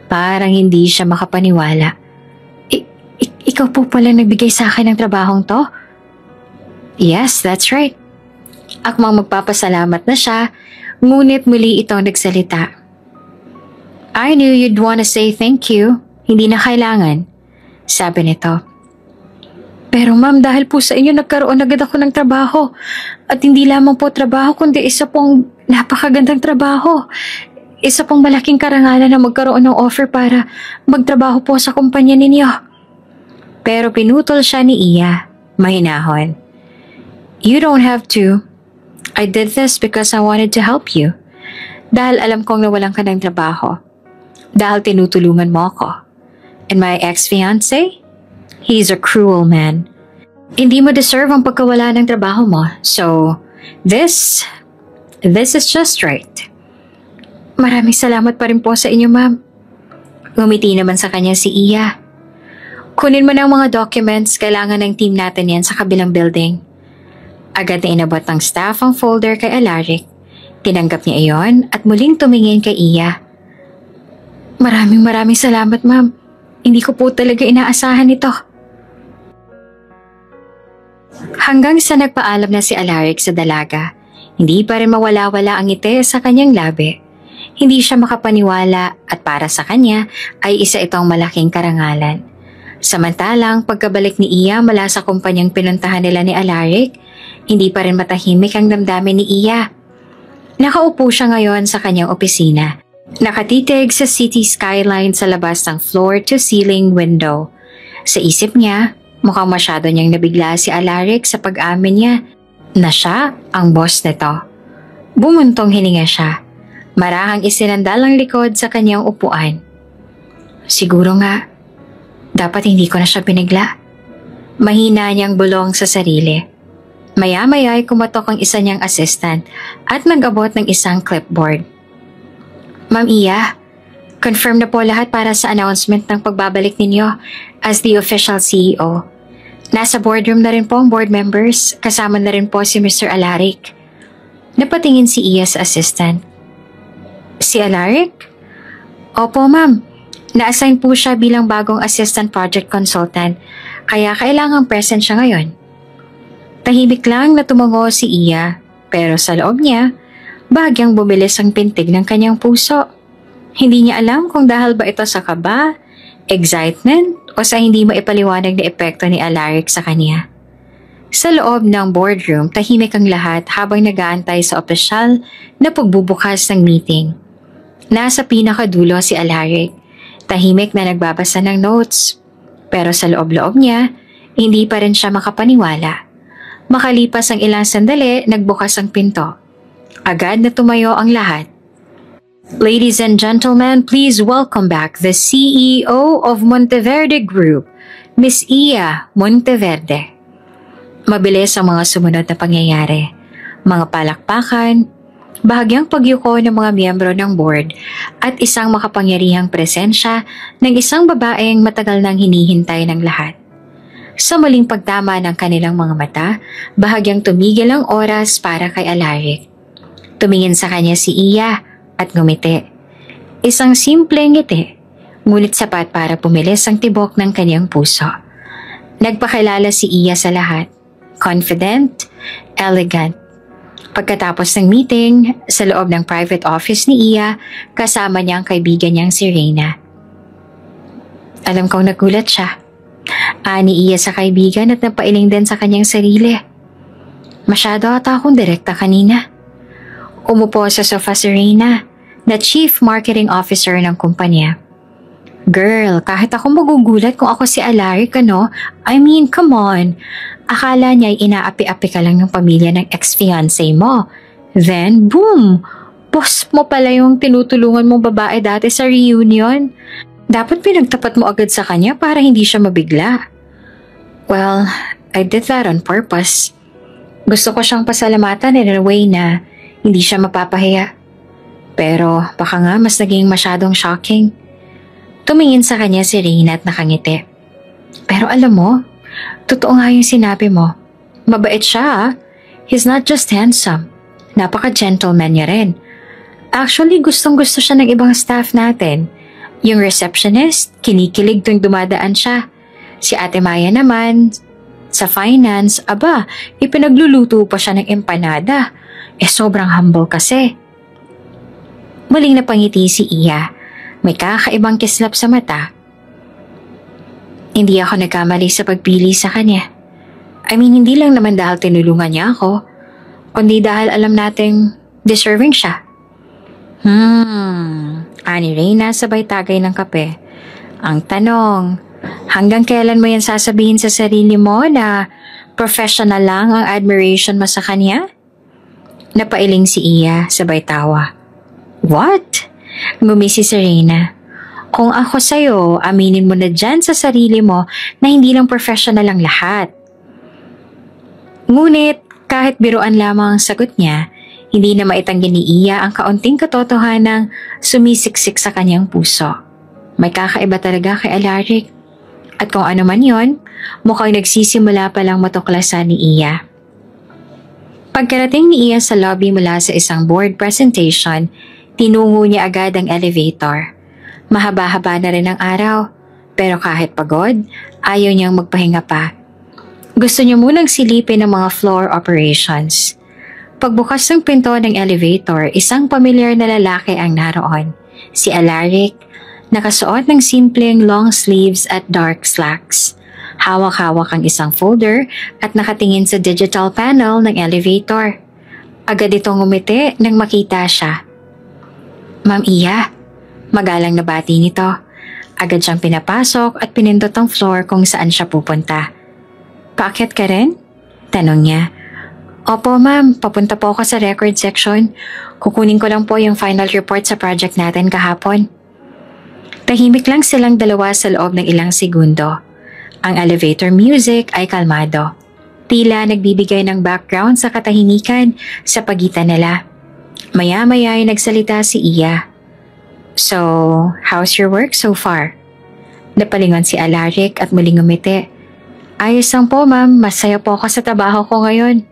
Parang hindi siya makapaniwala. Ikaw po pala nagbigay sa akin ng trabahong to? Yes, that's right. Akmang magpapasalamat na siya, ngunit muli itong nagsalita. I knew you'd want to say thank you. Hindi na kailangan, sabi nito. Pero ma'am, dahil po sa inyo nagkaroon agad ako ng trabaho. At hindi lamang po trabaho, kundi isa pong napakagandang trabaho. Isa pong malaking karangalan na magkaroon ng offer para magtrabaho po sa kumpanya ninyo. Pero pinutol siya ni Iya, mahinahon. You don't have to. I did this because I wanted to help you. Dahil alam kong nawalan ka ng trabaho. Dahil tinutulungan mo ako. And my ex-fiancé? He's a cruel man. Hindi mo deserve ang pagkawala ng trabaho mo. So, this is just right. Maraming salamat pa rin po sa inyo, ma'am. Ngumiti naman sa kanya si Iya. Kunin mo na ang mga documents, kailangan ng team natin yan sa kabilang building. Agad na inabot ng staff ang folder kay Alaric. Tinanggap niya iyon at muling tumingin kay Iya. Maraming salamat, ma'am. Hindi ko po talaga inaasahan ito. Hanggang sa nagpaalam na si Alaric sa dalaga, hindi pa rin mawala-wala ang ngiti sa kanyang labi. Hindi siya makapaniwala at para sa kanya ay isa itong malaking karangalan. Samantalang pagkabalik ni Iya mula sa kumpanyang pinuntahan nila ni Alaric, hindi pa rin matahimik ang damdamin ni Iya. Nakaupo siya ngayon sa kanyang opisina. Nakatitig sa city skyline sa labas ng floor-to-ceiling window. Sa isip niya, mukhang masyado niyang nabigla si Alaric sa pag-amin niya na siya ang boss nito. Bumuntong hininga siya. Marahang isinandal ang likod sa kanyang upuan. Siguro nga, dapat hindi ko na siya binigla. Mahina niyang bulong sa sarili. Maya-maya ay kumatok ang isa niyang assistant at nag-abot ng isang clipboard. Ma'am Iya, confirm na po lahat para sa announcement ng pagbabalik ninyo as the official CEO. Nasa boardroom na rin po ang board members, kasama na rin po si Mr. Alaric. Napatingin si Iya sa assistant. Si Alaric? Opo ma'am, na-assign po siya bilang bagong assistant project consultant, kaya kailangang present siya ngayon. Tahimik lang na tumango si Iya, pero sa loob niya, bahagyang bumilis ang pintig ng kanyang puso. Hindi niya alam kung dahil ba ito sa kaba, excitement, o sa hindi maipaliwanag na epekto ni Alaric sa kanya. Sa loob ng boardroom, tahimik ang lahat habang nag-aantay sa opisyal na pagbubukas ng meeting. Nasa pinakadulo si Alaric, tahimik na nagbabasa ng notes. Pero sa loob-loob niya, hindi pa rin siya makapaniwala. Makalipas ang ilang sandali, nagbukas ang pinto. Agad na tumayo ang lahat. Ladies and gentlemen, please welcome back the CEO of Monteverde Group, Miss Iya Monteverde. Mabilis ang mga sumunod na pangyayari. Mga palakpakan, bahagyang pagyuko ng mga miyembro ng board at isang makapangyarihang presensya ng isang babaeng matagal nang hinihintay ng lahat. Sa muling pagtama ng kanilang mga mata, bahagyang tumigil ang oras para kay Alaric. Tumingin sa kanya si Iya at ngumiti. Isang simpleng ngiti, ngunit sapat para pumilis ang tibok ng kanyang puso. Nagpakilala si Iya sa lahat. Confident, elegant. Pagkatapos ng meeting, sa loob ng private office ni Iya, kasama niya ang kaibigan niyang si Reyna. Alam kong nagulat siya. Ani Iya sa kaibigan at napailing din sa kanyang sarili. Masyado ata akong direkta kanina. Umupo sa sofa si Reyna, na Chief Marketing Officer ng kumpanya. Girl, kahit ako magugulat kung ako si Alaric, ano? I mean, come on. Akala niya ay inaapi-api ka lang ng pamilya ng ex-fiancé mo. Then, boom! Boss mo pala yung tinutulungan mong babae dati sa reunion. Dapat pinagtapat mo agad sa kanya para hindi siya mabigla. Well, I did that on purpose. Gusto ko siyang pasalamatan in a way na hindi siya mapapahiya. Pero baka nga mas naging masyadong shocking. Tumingin sa kanya si Reyna at nakangiti. Pero alam mo, totoo nga yung sinabi mo. Mabait siya ah. He's not just handsome. Napaka-gentleman niya rin. Actually, gustong-gusto siya ng ibang staff natin. Yung receptionist, kinikilig tuwing dumadaan siya. Si Ate Maya naman, sa finance, aba, ipinagluluto pa siya ng empanada. Sobrang humble kasi. Muling napangiti si Iya. May kakaibang kislap sa mata. Hindi ako nagkamali sa pagpili sa kanya. I mean, hindi lang naman dahil tinulungan niya ako, kundi dahil alam nating deserving siya. Ani Reyna sabay tagay ng kape. Ang tanong, hanggang kailan mo yan sasabihin sa sarili mo na professional lang ang admiration mo sa kanya? Napailing si Iya sabay tawa. What? Ngumisi si Reyna. Kung ako sa'yo, aminin mo na dyan sa sarili mo na hindi lang professional ang lahat. Ngunit kahit biruan lamang ang sagot niya, hindi na maitanggi ni Iya ang kaunting katotohanang sumisiksik sa kanyang puso. May kakaiba talaga kay Alaric. At kung ano man yon, mukhang nagsisimula palang matuklasan ni Iya. Pagkarating ni Iya sa lobby mula sa isang board presentation, tinungo niya agad ang elevator. Mahaba-haba na rin ang araw, pero kahit pagod, ayaw niyang magpahinga pa. Gusto niya munang silipin ang mga floor operations. Pagbukas ng pinto ng elevator, isang pamilyar na lalaki ang naroon. Si Alaric, nakasuot ng simpleng long sleeves at dark slacks. Hawak-hawak ang isang folder at nakatingin sa digital panel ng elevator. Agad itong ngumiti nang makita siya. Ma'am Iya, magalang na bati nito. Agad siyang pinapasok at pinindot ang floor kung saan siya pupunta. Paakyat ka rin? Tanong niya. Opo ma'am, papunta po ako sa record section. Kukunin ko lang po yung final report sa project natin kahapon. Tahimik lang silang dalawa sa loob ng ilang segundo. Ang elevator music ay kalmado. Tila nagbibigay ng background sa katahimikan sa pagitan nila. Maya-maya ay nagsalita si Iya. So, how's your work so far? Napalingon si Alaric at muling ngumiti. Ayos lang po ma'am, masaya po ako sa trabaho ko ngayon.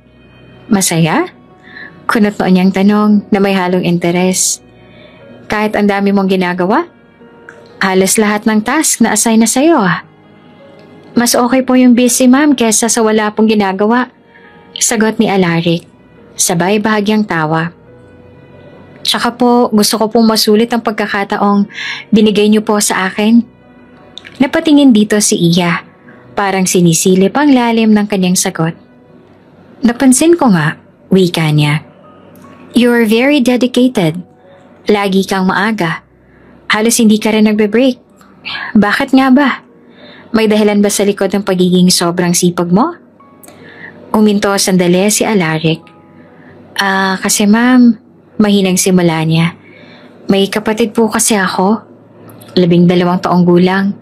Masaya? Kunot noon niyang tanong na may halong interes. Kahit ang dami mong ginagawa? Halos lahat ng task na assign na sa'yo ah. Mas okay po yung busy ma'am kesa sa wala pong ginagawa. Sagot ni Alaric, sabay bahagyang tawa. Tsaka po gusto ko pong masulit ang pagkakataong binigay niyo po sa akin. Napatingin dito si Iya, parang sinisilip ang lalim ng kanyang sagot. Napansin ko nga, wika niya. You're very dedicated. Lagi kang maaga. Halos hindi ka rin nagbe-break. Bakit nga ba? May dahilan ba sa likod ng pagiging sobrang sipag mo? Uminto sandali si Alaric. Kasi ma'am, mahinang simula niya. May kapatid po kasi ako. 12 taong gulang.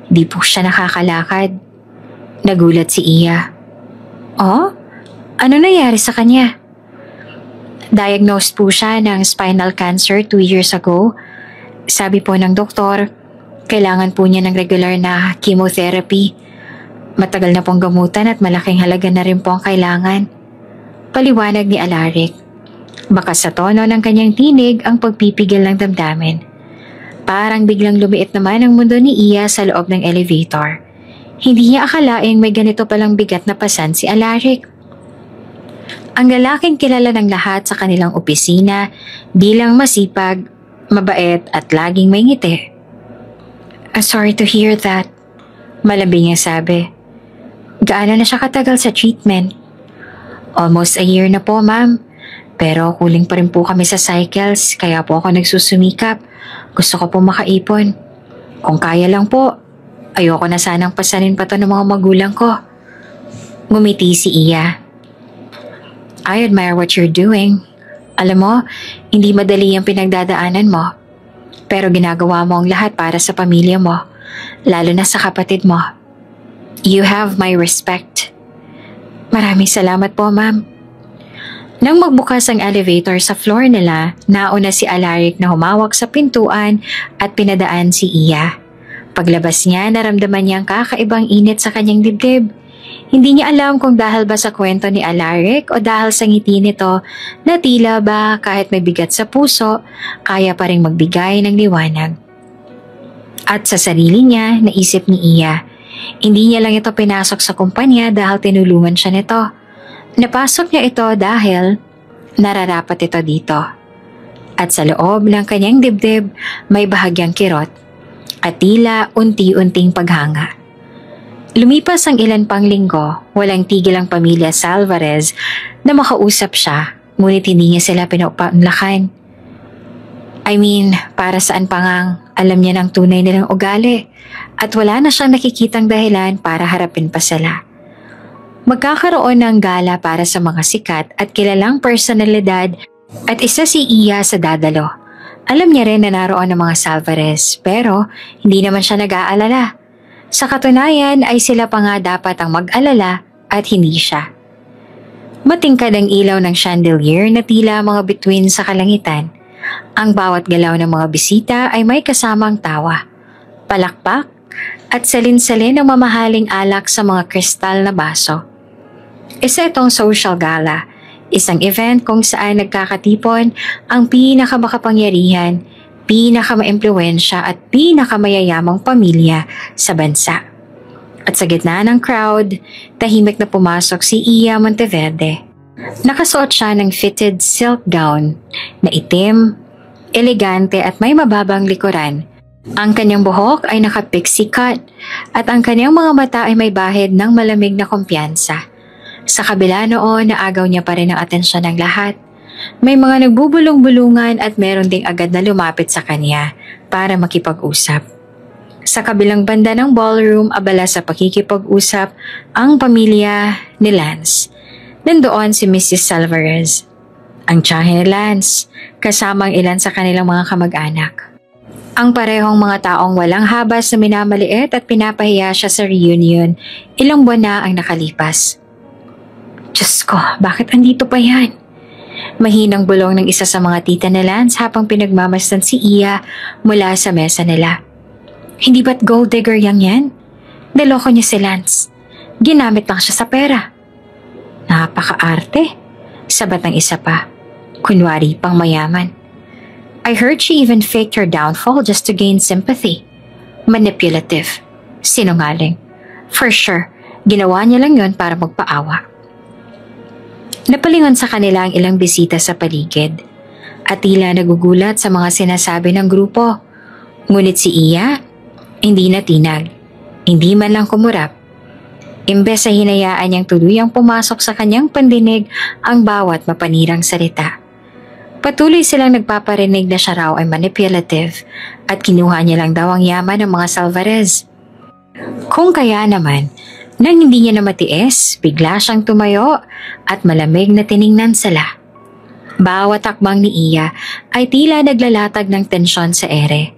Di po siya nakakalakad. Nagulat si Iya. Oh? Ano nangyari sa kanya? Diagnosed po siya ng spinal cancer 2 years ago. Sabi po ng doktor, kailangan po niya ng regular na chemotherapy. Matagal na pong gamutan at malaking halaga na rin po ang kailangan. Paliwanag ni Alaric. Baka sa tono ng kanyang tinig ang pagpipigil ng damdamin. Parang biglang lumiit naman ang mundo ni Iya sa loob ng elevator. Hindi niya akalaing may ganito palang bigat na pasan si Alaric. Ang lalaking kilala ng lahat sa kanilang opisina bilang masipag, mabait at laging may ngiti. Sorry to hear that. Malambing niya sabi. Gaano na siya katagal sa treatment? Almost a year na po ma'am. Pero kuling pa rin po kami sa cycles kaya po ako nagsusumikap. Gusto ko po makaipon. Kung kaya lang po, ayoko na sanang pasanin pa to ng mga magulang ko. Ngumiti si Iya. I admire what you're doing. Alam mo, hindi madali ang pinagdadaanan mo. Pero ginagawa mo ang lahat para sa pamilya mo, lalo na sa kapatid mo. You have my respect. Maraming salamat po, ma'am. Nang magbukas ang elevator sa floor nila, nauna si Alaric na humawak sa pintuan at pinadaan si Iya. Paglabas niya, naramdaman niya ang kakaibang init sa kanyang dibdib. Hindi niya alam kung dahil ba sa kwento ni Alaric o dahil sa ngiti nito na tila ba kahit may bigat sa puso, kaya pa rin magbigay ng liwanag. At sa sarili niya, naisip ni Iya, hindi niya lang ito pinasok sa kumpanya dahil tinulungan siya nito. Napasok niya ito dahil nararapat ito dito. At sa loob ng kanyang dibdib, may bahagyang kirot at tila unti-unting paghanga. Lumipas ang ilan pang linggo, walang tigil ang pamilya Salvarez na makausap siya, ngunit hindi niya sila pinaupaunlakan. I mean, para saan pa ngang alam niya ng tunay nilang ugali at wala na siyang nakikitang dahilan para harapin pa sila. Magkakaroon ng gala para sa mga sikat at kilalang personalidad at isa si Iya sa dadalo. Alam niya rin na naroon ang mga Salvarez pero hindi naman siya nag-aalala. Sa katunayan ay sila pa nga dapat ang mag-alala at hindi siya. Matingkad ang ilaw ng chandelier na tila mga bituin sa kalangitan. Ang bawat galaw ng mga bisita ay may kasamang tawa, palakpak at salin-salin ng mamahaling alak sa mga kristal na baso. Isa itong social gala, isang event kung saan nagkakatipon ang pinakamakapangyarihan, pinakamaimpluwensya at pinakamayayamang pamilya sa bansa. At sa gitna ng crowd, tahimik na pumasok si Iya Monteverde. Nakasuot siya ng fitted silk gown na itim, elegante at may mababang likuran. Ang kanyang buhok ay naka-pixie cut at ang kanyang mga mata ay may bahid ng malamig na kumpiyansa. Sa kabila noon, naagaw niya pa rin ang atensyon ng lahat. May mga nagbubulong-bulungan at meron ding agad na lumapit sa kanya para makipag-usap. Sa kabilang banda ng ballroom, abala sa pakikipag-usap ang pamilya ni Lance. Nandoon si Mrs. Salvarez, ang tiyahin ni Lance, kasamang ilan sa kanilang mga kamag-anak. Ang parehong mga taong walang habas na minamaliit at pinapahiya siya sa reunion, ilang buwan na ang nakalipas. Diyos ko, bakit andito pa yan? Mahinang bulong ng isa sa mga tita na Lance habang pinagmamasdan si Iya mula sa mesa nila. Hindi ba't gold digger yan? Naloko niya si Lance. Ginamit lang siya sa pera. Napaka-arte. Sabat ng isa pa. Kunwari pang mayaman. I heard she even faked her downfall just to gain sympathy. Manipulative. Sinungaling. For sure, ginawa niya lang yon para magpaawa. Napalingon sa kanila ang ilang bisita sa paligid at tila nagugulat sa mga sinasabi ng grupo. Ngunit si Iya, hindi natinag, hindi man lang kumurap. Imbes sa hinayaan niyang tuluyang pumasok sa kanyang pandinig ang bawat mapanirang salita. Patuloy silang nagpaparinig na siya raw ay manipulative at kinuha niya lang daw ang yaman ng mga Salvarez. Kung kaya naman, nang hindi niya na matiis, bigla siyang tumayo at malamig na tiningnan sila. Bawat takbang ni Iya ay tila naglalatag ng tensyon sa ere.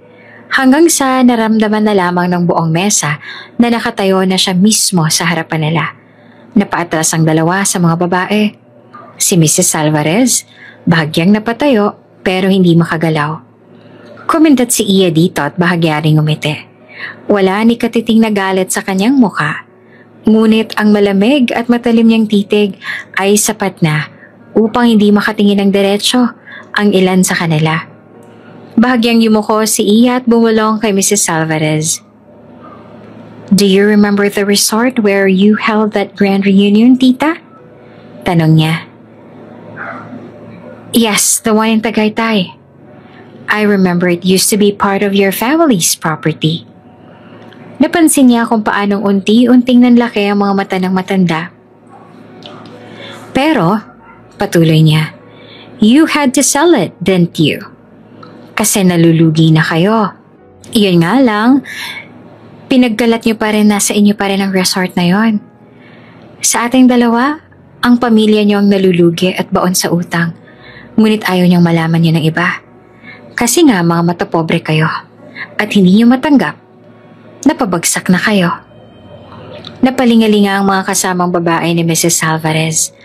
Hanggang sa naramdaman na lamang ng buong mesa na nakatayo na siya mismo sa harapan nila. Napaatras ang dalawa sa mga babae. Si Mrs. Salvarez, bahagyang napatayo pero hindi makagalaw. Kumintat si Iya dito at bahagyaring umiti. Wala ni katiting na galit sa kanyang mukha. Ngunit ang malamig at matalim niyang titig ay sapat na upang hindi makatingin ng diretsyo ang ilan sa kanila. Bahagyang yumuko si Iya at bumulong kay Mrs. Salvarez. Do you remember the resort where you held that grand reunion, tita? Tanong niya. Yes, the one in Tagaytay. I remember it used to be part of your family's property. Napansin niya kung paanong unti-unting nanlaki ang mga mata ng matanda. Pero, patuloy niya, you had to sell it, didn't you? Kasi nalulugi na kayo. Iyon nga lang, pinagkalat niyo pa rin nasa inyo pa rin ang resort na yon. Sa ating dalawa, ang pamilya niyo ang nalulugi at baon sa utang. Ngunit ayaw niyang malaman niyo ng iba. Kasi nga mga matapobre kayo at hindi niyo matanggap. Napabagsak na kayo. Napalingalinga ang mga kasamang babae ni Mrs. Alvarez.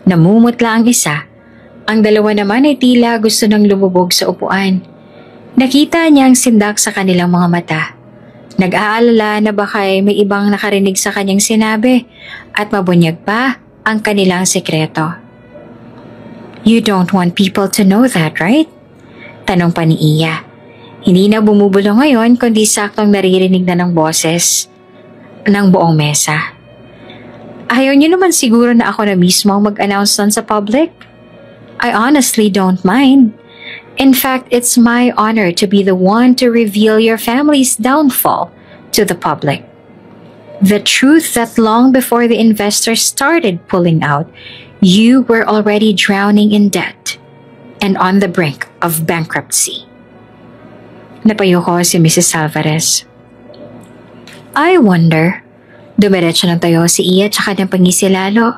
Namumutla ang isa. Ang dalawa naman ay tila gusto nang lumubog sa upuan. Nakita niya ang sindak sa kanilang mga mata. Nag-aalala na baka'y may ibang nakarinig sa kanyang sinabi at mabunyag pa ang kanilang sekreto. You don't want people to know that, right? Tanong pa ni Iya. Hindi na bumubulo ngayon kundi saktong naririnig na ng boses ng buong mesa. Ayaw niyo naman siguro na ako na mismo mag-announce nun sa public? I honestly don't mind. In fact, it's my honor to be the one to reveal your family's downfall to the public. The truth that long before the investors started pulling out, you were already drowning in debt and on the brink of bankruptcy. Napayuko si Mrs. Alvarez. I wonder. Dumiretso ng tayo si Iya tsaka ng pangisi lalo.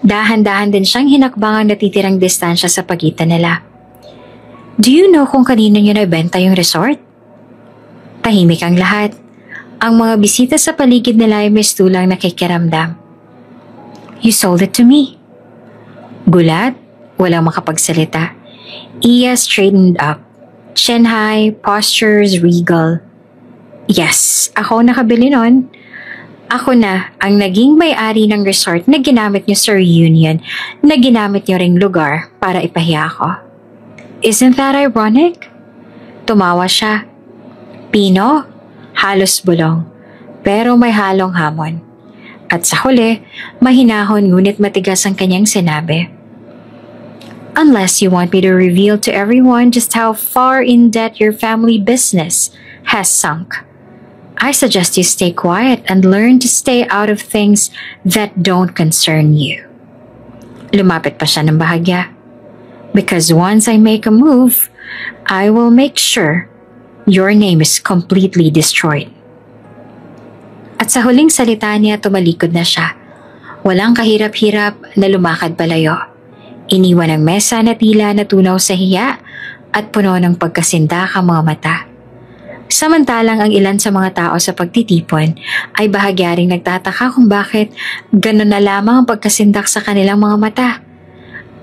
Dahan-dahan din siyang hinakbang ang natitirang distansya sa pagitan nila. Do you know kung kanino niyo nabenta yung resort? Tahimik ang lahat. Ang mga bisita sa paligid nila ay mistulang nakikiramdam. You sold it to me. Gulat, walang makapagsalita. Iya straightened up. Chin high, postures regal. Yes, ako nakabili nun. Ako na ang naging may-ari ng resort na ginamit niyo sa reunion, na ginamit niyo ring lugar para ipahiya ako. Isn't that ironic? Tumawa siya. Pino, halos bulong, pero may halong hamon. At sa huli, mahinahon ngunit matigas ang kanyang sinabi. Unless you want me to reveal to everyone just how far in debt your family business has sunk, I suggest you stay quiet and learn to stay out of things that don't concern you. Lumapit pa siya ng bahagya. Because once I make a move, I will make sure your name is completely destroyed. At sa huling salita niya, tumalikod na siya. Walang kahirap-hirap na lumakad palayo. Iniwan ang mesa na tila natunaw sa hiya at puno ng pagkasindak ang mga mata. Samantalang ang ilan sa mga tao sa pagtitipon ay bahagyaring nagtataka kung bakit ganon na lamang ang pagkasindak sa kanilang mga mata.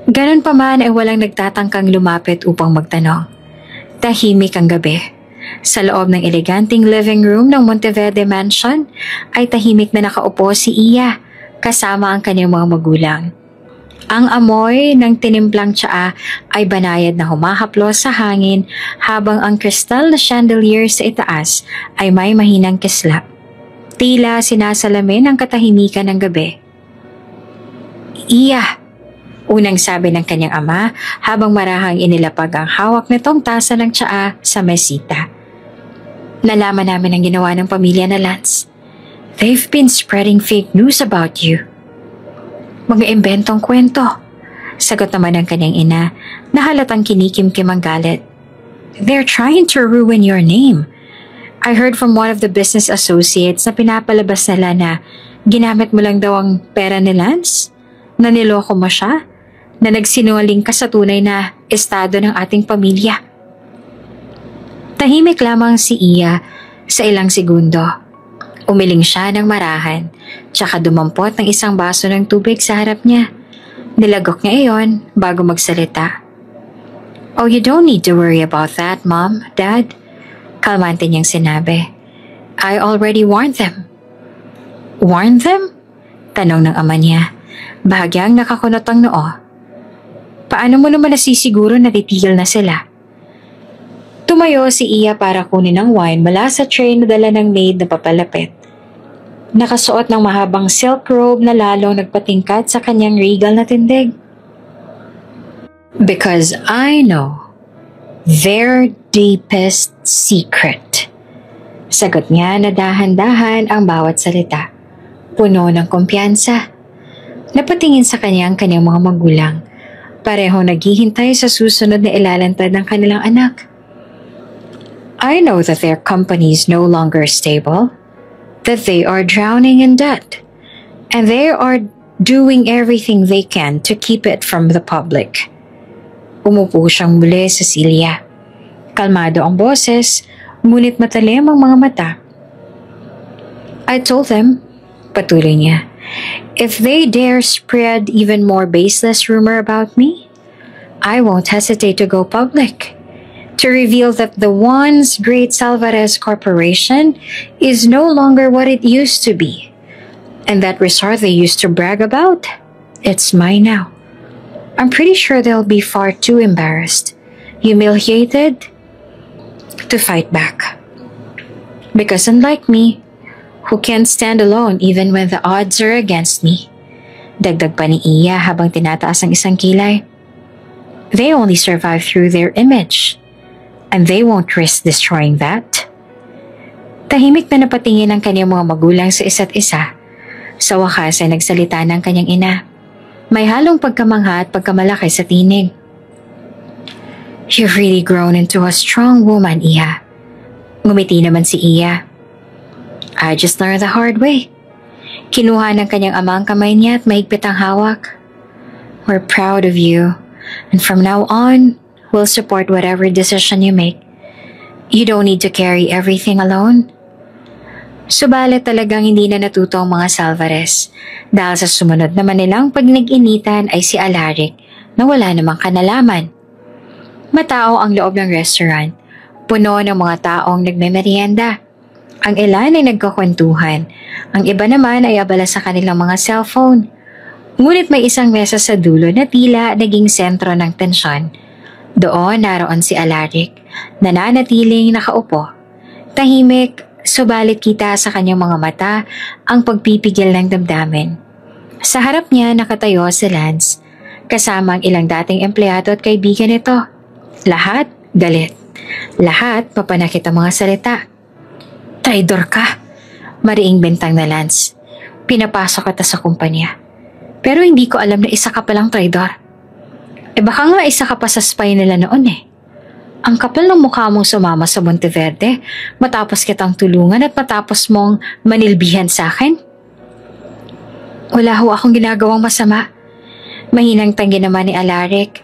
Ganon pa man ay walang nagtatangkang lumapit upang magtanong. Tahimik ang gabi. Sa loob ng eleganting living room ng Monteverde Mansion ay tahimik na nakaupo si Iya kasama ang kanyang mga magulang. Ang amoy ng tinimplang tsaa ay banayad na humahaplos sa hangin habang ang kristal na chandelier sa itaas ay may mahinang kislap. Tila sinasalamin ang katahimikan ng gabi. Iya! Unang sabi ng kanyang ama habang marahang inilapag ang hawak nitong tasa ng tsaa sa mesita. Nalaman namin ang ginawa ng pamilya na Lance. They've been spreading fake news about you. Mga imbentong kwento. Sagot naman ng kanyang ina na halatang kinikimkim ang galit. They're trying to ruin your name. I heard from one of the business associates na pinapalabas nila na ginamit mo lang daw ang pera ni Lance, na niloko mo siya, na nagsinungaling ka sa tunay na estado ng ating pamilya. Tahimik lamang si Iya sa ilang segundo. Umiling siya ng marahan, tsaka dumampot ng isang baso ng tubig sa harap niya. Nilagok niya iyon bago magsalita. Oh, you don't need to worry about that, Mom, Dad. Kalmante niyang sinabi. I already warned them. Warned them? Tanong ng ama niya. Bahagyang nakakunot ang noo. Paano mo naman nasisiguro na titigil na sila? Tumayo si Iya para kunin ang wine mula sa tray na dala ng maid na papalapit. Nakasuot ng mahabang silk robe na lalong nagpatingkad sa kanyang regal na tindig. Because I know their deepest secret. Sagot niya na dahan-dahan ang bawat salita. Puno ng kumpiyansa. Napatingin sa kanyang mga magulang. Pareho naghihintay sa susunod na ilalantad ng kanilang anak. I know that their company is no longer stable, that they are drowning in debt, and they are doing everything they can to keep it from the public. Umupo siyang muli sa silya. Kalmado ang boses, ngunit matalim ang mga mata. I told them, patuloy niya, if they dare spread even more baseless rumor about me, I won't hesitate to go public. To reveal that the once great Salvarez Corporation is no longer what it used to be. And that resort they used to brag about, it's mine now. I'm pretty sure they'll be far too embarrassed, humiliated, to fight back. Because unlike me, who can't stand alone even when the odds are against me, dagdag pa ni Iya habang tinataas ang isang kilay, they only survive through their image. And they won't risk destroying that. Tahimik na napatingin ang kanyang mga magulang sa isa't isa. Sa wakas ay nagsalita ng kanyang ina. May halong pagkamangha at pagkamalaki sa tinig. You've really grown into a strong woman, Iya. Ngumiti naman si Iya. I just learned the hard way. Kinuha ng kanyang ama ang kamay niya at mahigpit ang hawak. We're proud of you. And from now on, we'll support whatever decision you make. You don't need to carry everything alone. Subalit talagang hindi na natuto ang mga Salvarez dahil sa sumunod naman nilang pag-nag-initan ay si Alaric na wala namang kanalaman. Matao ang loob ng restaurant, puno ng mga taong nagmemerienda. Ang ilan ay nagkakwentuhan, ang iba naman ay abala sa kanilang mga cellphone. Ngunit may isang mesa sa dulo na tila naging sentro ng tensyon. Doon naroon si Alaric, nananatiling nakaupo. Tahimik, subalit kita sa kanyang mga mata ang pagpipigil ng damdamin. Sa harap niya nakatayo si Lance, kasama ang ilang dating empleyado at kaibigan nito. Lahat galit. Lahat mapanakit ang mga salita. Traidor ka! Mariing bintang na Lance. Pinapasok kita sa kumpanya. Pero hindi ko alam na isa ka palang traidor. Baka nga isa ka pa sa spy nila noon eh. Ang kapal ng mukha mong sumama sa Monteverde matapos kitang tulungan at matapos mong manilbihan sa akin. Wala ho akong ginagawang masama. Mahinang tanggi naman ni Alaric.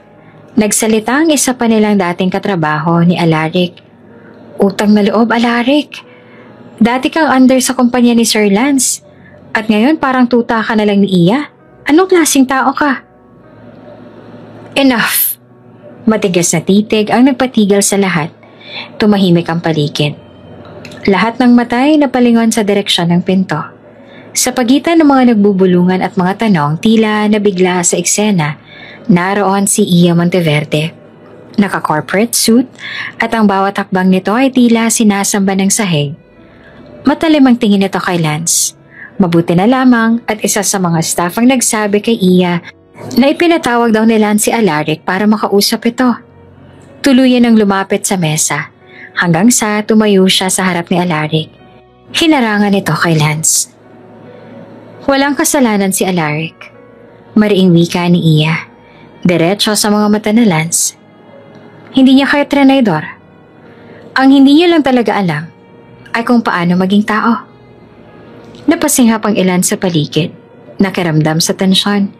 Nagsalita ang isa pa nilang dating katrabaho ni Alaric. Utang na loob, Alaric. Dati kang under sa kumpanya ni Sir Lance. At ngayon parang tuta ka na lang ni Iya. Anong klaseng tao ka? Enough. Matigas na titig ang nagpatigil sa lahat. Tumahimik ang paligid. Lahat ng matay napalingon sa direksyon ng pinto. Sa pagitan ng mga nagbubulungan at mga tanong, tila nabigla sa eksena, naroon si Iya Monteverde. Naka-corporate suit at ang bawat hakbang nito ay tila sinasamba ng sahig. Matalim ang tingin nito kay Lance. Mabuti na lamang at isa sa mga staff ang nagsabi kay Iya na ipinatawag daw ni Lance si Alaric para makausap ito. Tuluyan ang lumapit sa mesa hanggang sa tumayo siya sa harap ni Alaric. Hinarangan ito kay Lance. Walang kasalanan si Alaric. Mariing wika ni Iya. Diretso sa mga mata ni Lance. Hindi niya kayo trenaydor. Ang hindi niya lang talaga alam ay kung paano maging tao. Napasinghap ang ilan sa paligid. Nakiramdam sa tensyon.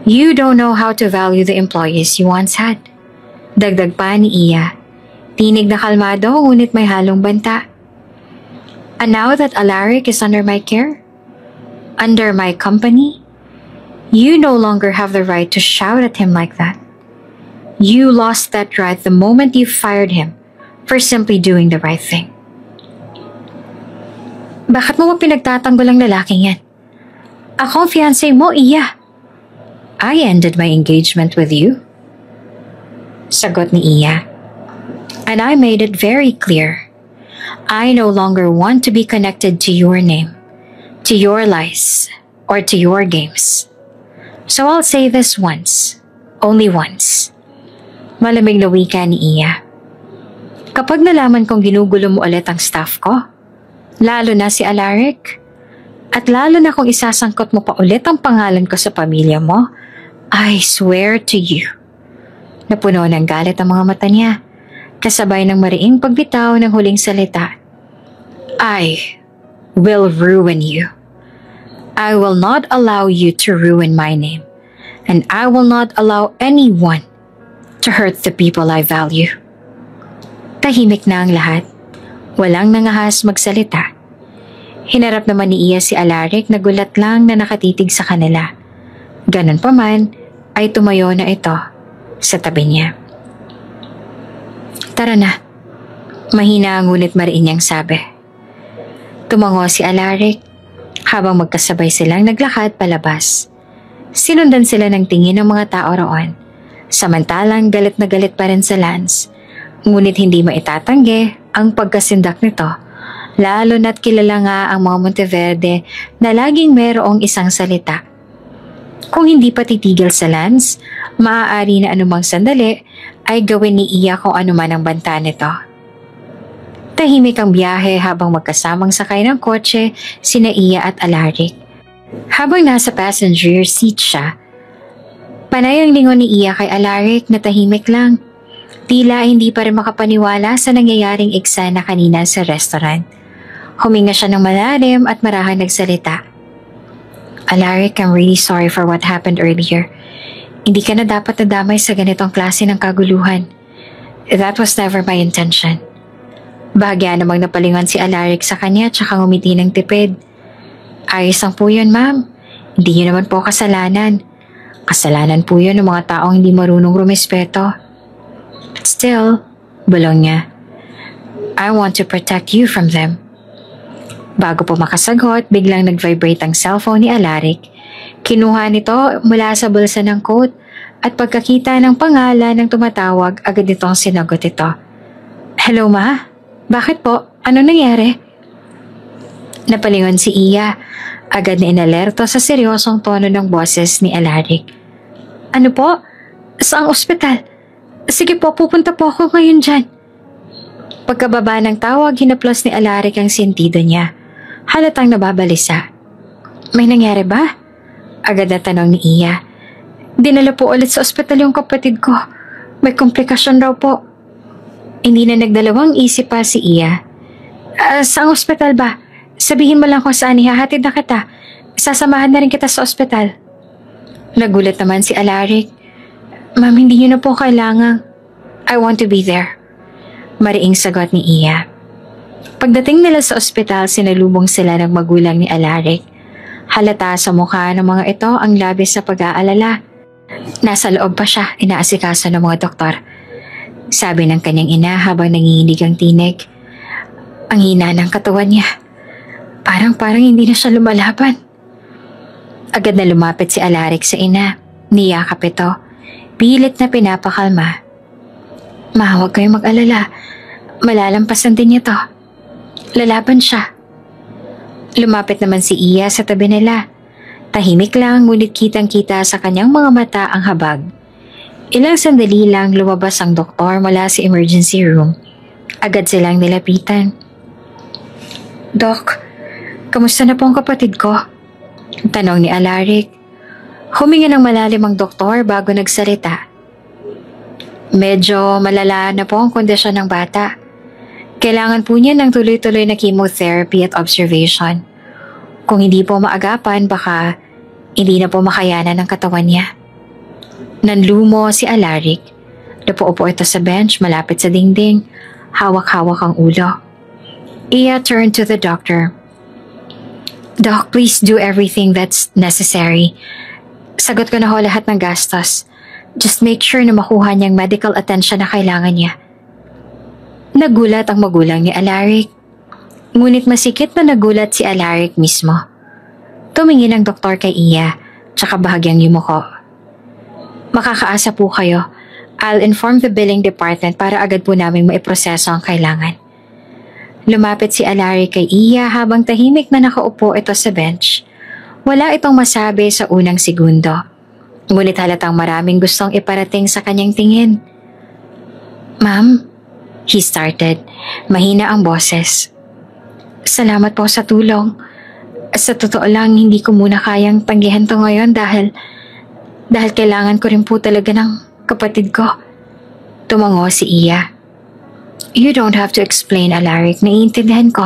You don't know how to value the employees you once had. Dagdag pa ni Iya. Tinig na kalmado ngunit may halong banta. And now that Alaric is under my care, under my company, you no longer have the right to shout at him like that. You lost that right the moment you fired him for simply doing the right thing. Bakit mo pinagtatanggol ang lalaking yan? Ako ang fiancé mo, Iya. I ended my engagement with you. Sagot ni Iya. And I made it very clear. I no longer want to be connected to your name, to your lies, or to your games. So I'll say this once, only once. Malamig na wika ni Iya. Kapag nalaman kong ginugulo mo ulit ang staff ko, lalo na si Alaric, at lalo na kung isasangkot mo pa ulit ang pangalan ko sa pamilya mo, I swear to you. Napuno ng galit ang mga mata niya, kasabay ng mariing pagbitaw ng huling salita. I will ruin you. I will not allow you to ruin my name, and I will not allow anyone to hurt the people I value. Tahimik na ang lahat. Walang nangahas magsalita. Hinarap naman ni Iya si Alaric na gulat lang na nakatitig sa kanila. Ganon pa man, ay tumayo na ito sa tabi niya. Tara na. Mahina ngunit mariin niyang sabi. Tumango si Alaric habang magkasabay silang naglakad palabas. Sinundan sila ng tingin ng mga tao roon. Samantalang galit na galit pa rin sa Lance. Ngunit hindi maitatanggi ang pagkasindak nito, lalo na't kilala nga ang mga Monteverde na laging mayroong isang salita. Kung hindi pa titigil sa Lance, maaari na anumang sandali ay gawin ni Iya kung anuman ang banta nito. Tahimik ang biyahe habang magkasamang sakay ng kotse sina Iya at Alaric. Habang nasa passenger seat siya, panay ang lingon ni Iya kay Alaric na tahimik lang. Tila hindi pa rin makapaniwala sa nangyayaring eksena kanina sa restaurant. Huminga siya ng malalim at marahang nagsalita. Alaric, I'm really sorry for what happened earlier. Hindi ka na dapat nadamay sa ganitong klase ng kaguluhan. That was never my intention. Bahagya namang napalingon si Alaric sa kanya tsaka ngumiti ng tipid. Ayos lang po yun, ma'am. Hindi niyo naman po kasalanan. Kasalanan po yun ng mga taong hindi marunong rumispeto. But still, bulong niya, I want to protect you from them. Bago po makasagot, biglang nag-vibrate ang cellphone ni Alaric. Kinuha nito mula sa bulsa ng coat at pagkakita ng pangalan ng tumatawag, agad itong sinagot ito. Hello, ma? Bakit po? Ano nangyari? Napalingon si Iya. Agad na inalerto sa seryosong tono ng boses ni Alaric. Ano po? Saang ospital? Sige po, pupunta po ako ngayon dyan. Pagkababa ng tawag, hinaplos ni Alaric ang sentido niya. Halatang nababalisa. May nangyari ba? Agad na tanong ni Iya. Dinala po ulit sa ospital yung kapatid ko. May komplikasyon raw po. Hindi na nagdalawang isip pa si Iya. Saang ospital ba? Sabihin mo lang kung saan ihahatid na kita. Sasamahan na rin kita sa ospital. Nagulat naman si Alaric. Ma'am, hindi niyo na po kailangan. I want to be there. Mariing sagot ni Iya. Pagdating nila sa ospital, sinalubong sila ng magulang ni Alaric. Halata sa mukha ng mga ito ang labis sa pag-aalala. Nasa loob pa siya, inaasikaso ng mga doktor. Sabi ng kanyang ina habang nanginginig ang tinig. Ang hina ng katawan niya. Parang hindi na siya lumalaban. Agad na lumapit si Alaric sa ina. Niyakap ito. Pilit na pinapakalma. Ma, huwag kayong mag-alala. Malalampasan din niya to. Lalaban siya. Lumapit naman si Iya sa tabi nila. Tahimik lang ngunit kitang-kita sa kanyang mga mata ang habag. Ilang sandali lang lumabas ang doktor mula sa emergency room. Agad silang nilapitan. Dok, kamusta na po ang kapatid ko? Tanong ni Alaric. Huminga ng malalim ang doktor bago nagsalita. Medyo malala na po ang kondisyon ng bata. Kailangan po niya ng tuloy-tuloy na chemotherapy at observation. Kung hindi po maagapan, baka hindi na po makayanan ng katawan niya. Nanlumo si Alaric. Napuupo ito sa bench malapit sa dingding. Hawak-hawak ang ulo. Iya turned to the doctor. Doc, please do everything that's necessary. Sagot ko na ho lahat ng gastos. Just make sure na makuha niyang medical attention na kailangan niya. Nagulat ang magulang ni Alaric. Ngunit masikip na nagulat si Alaric mismo. Tumingin ang doktor kay Iya, tsaka bahagyang yumuko. Makakaasa po kayo. I'll inform the billing department para agad po namin maiproseso ang kailangan. Lumapit si Alaric kay Iya habang tahimik na nakaupo ito sa bench. Wala itong masabi sa unang segundo. Ngunit halatang maraming gustong iparating sa kanyang tingin. Ma'am, he started. Mahina ang boses. Salamat po sa tulong. Sa totoo lang, hindi ko muna kayang tanggihan to ngayon dahil kailangan ko rin po talaga ng kapatid ko. Tumango si Iya. You don't have to explain, Alaric. Naiintindihan ko.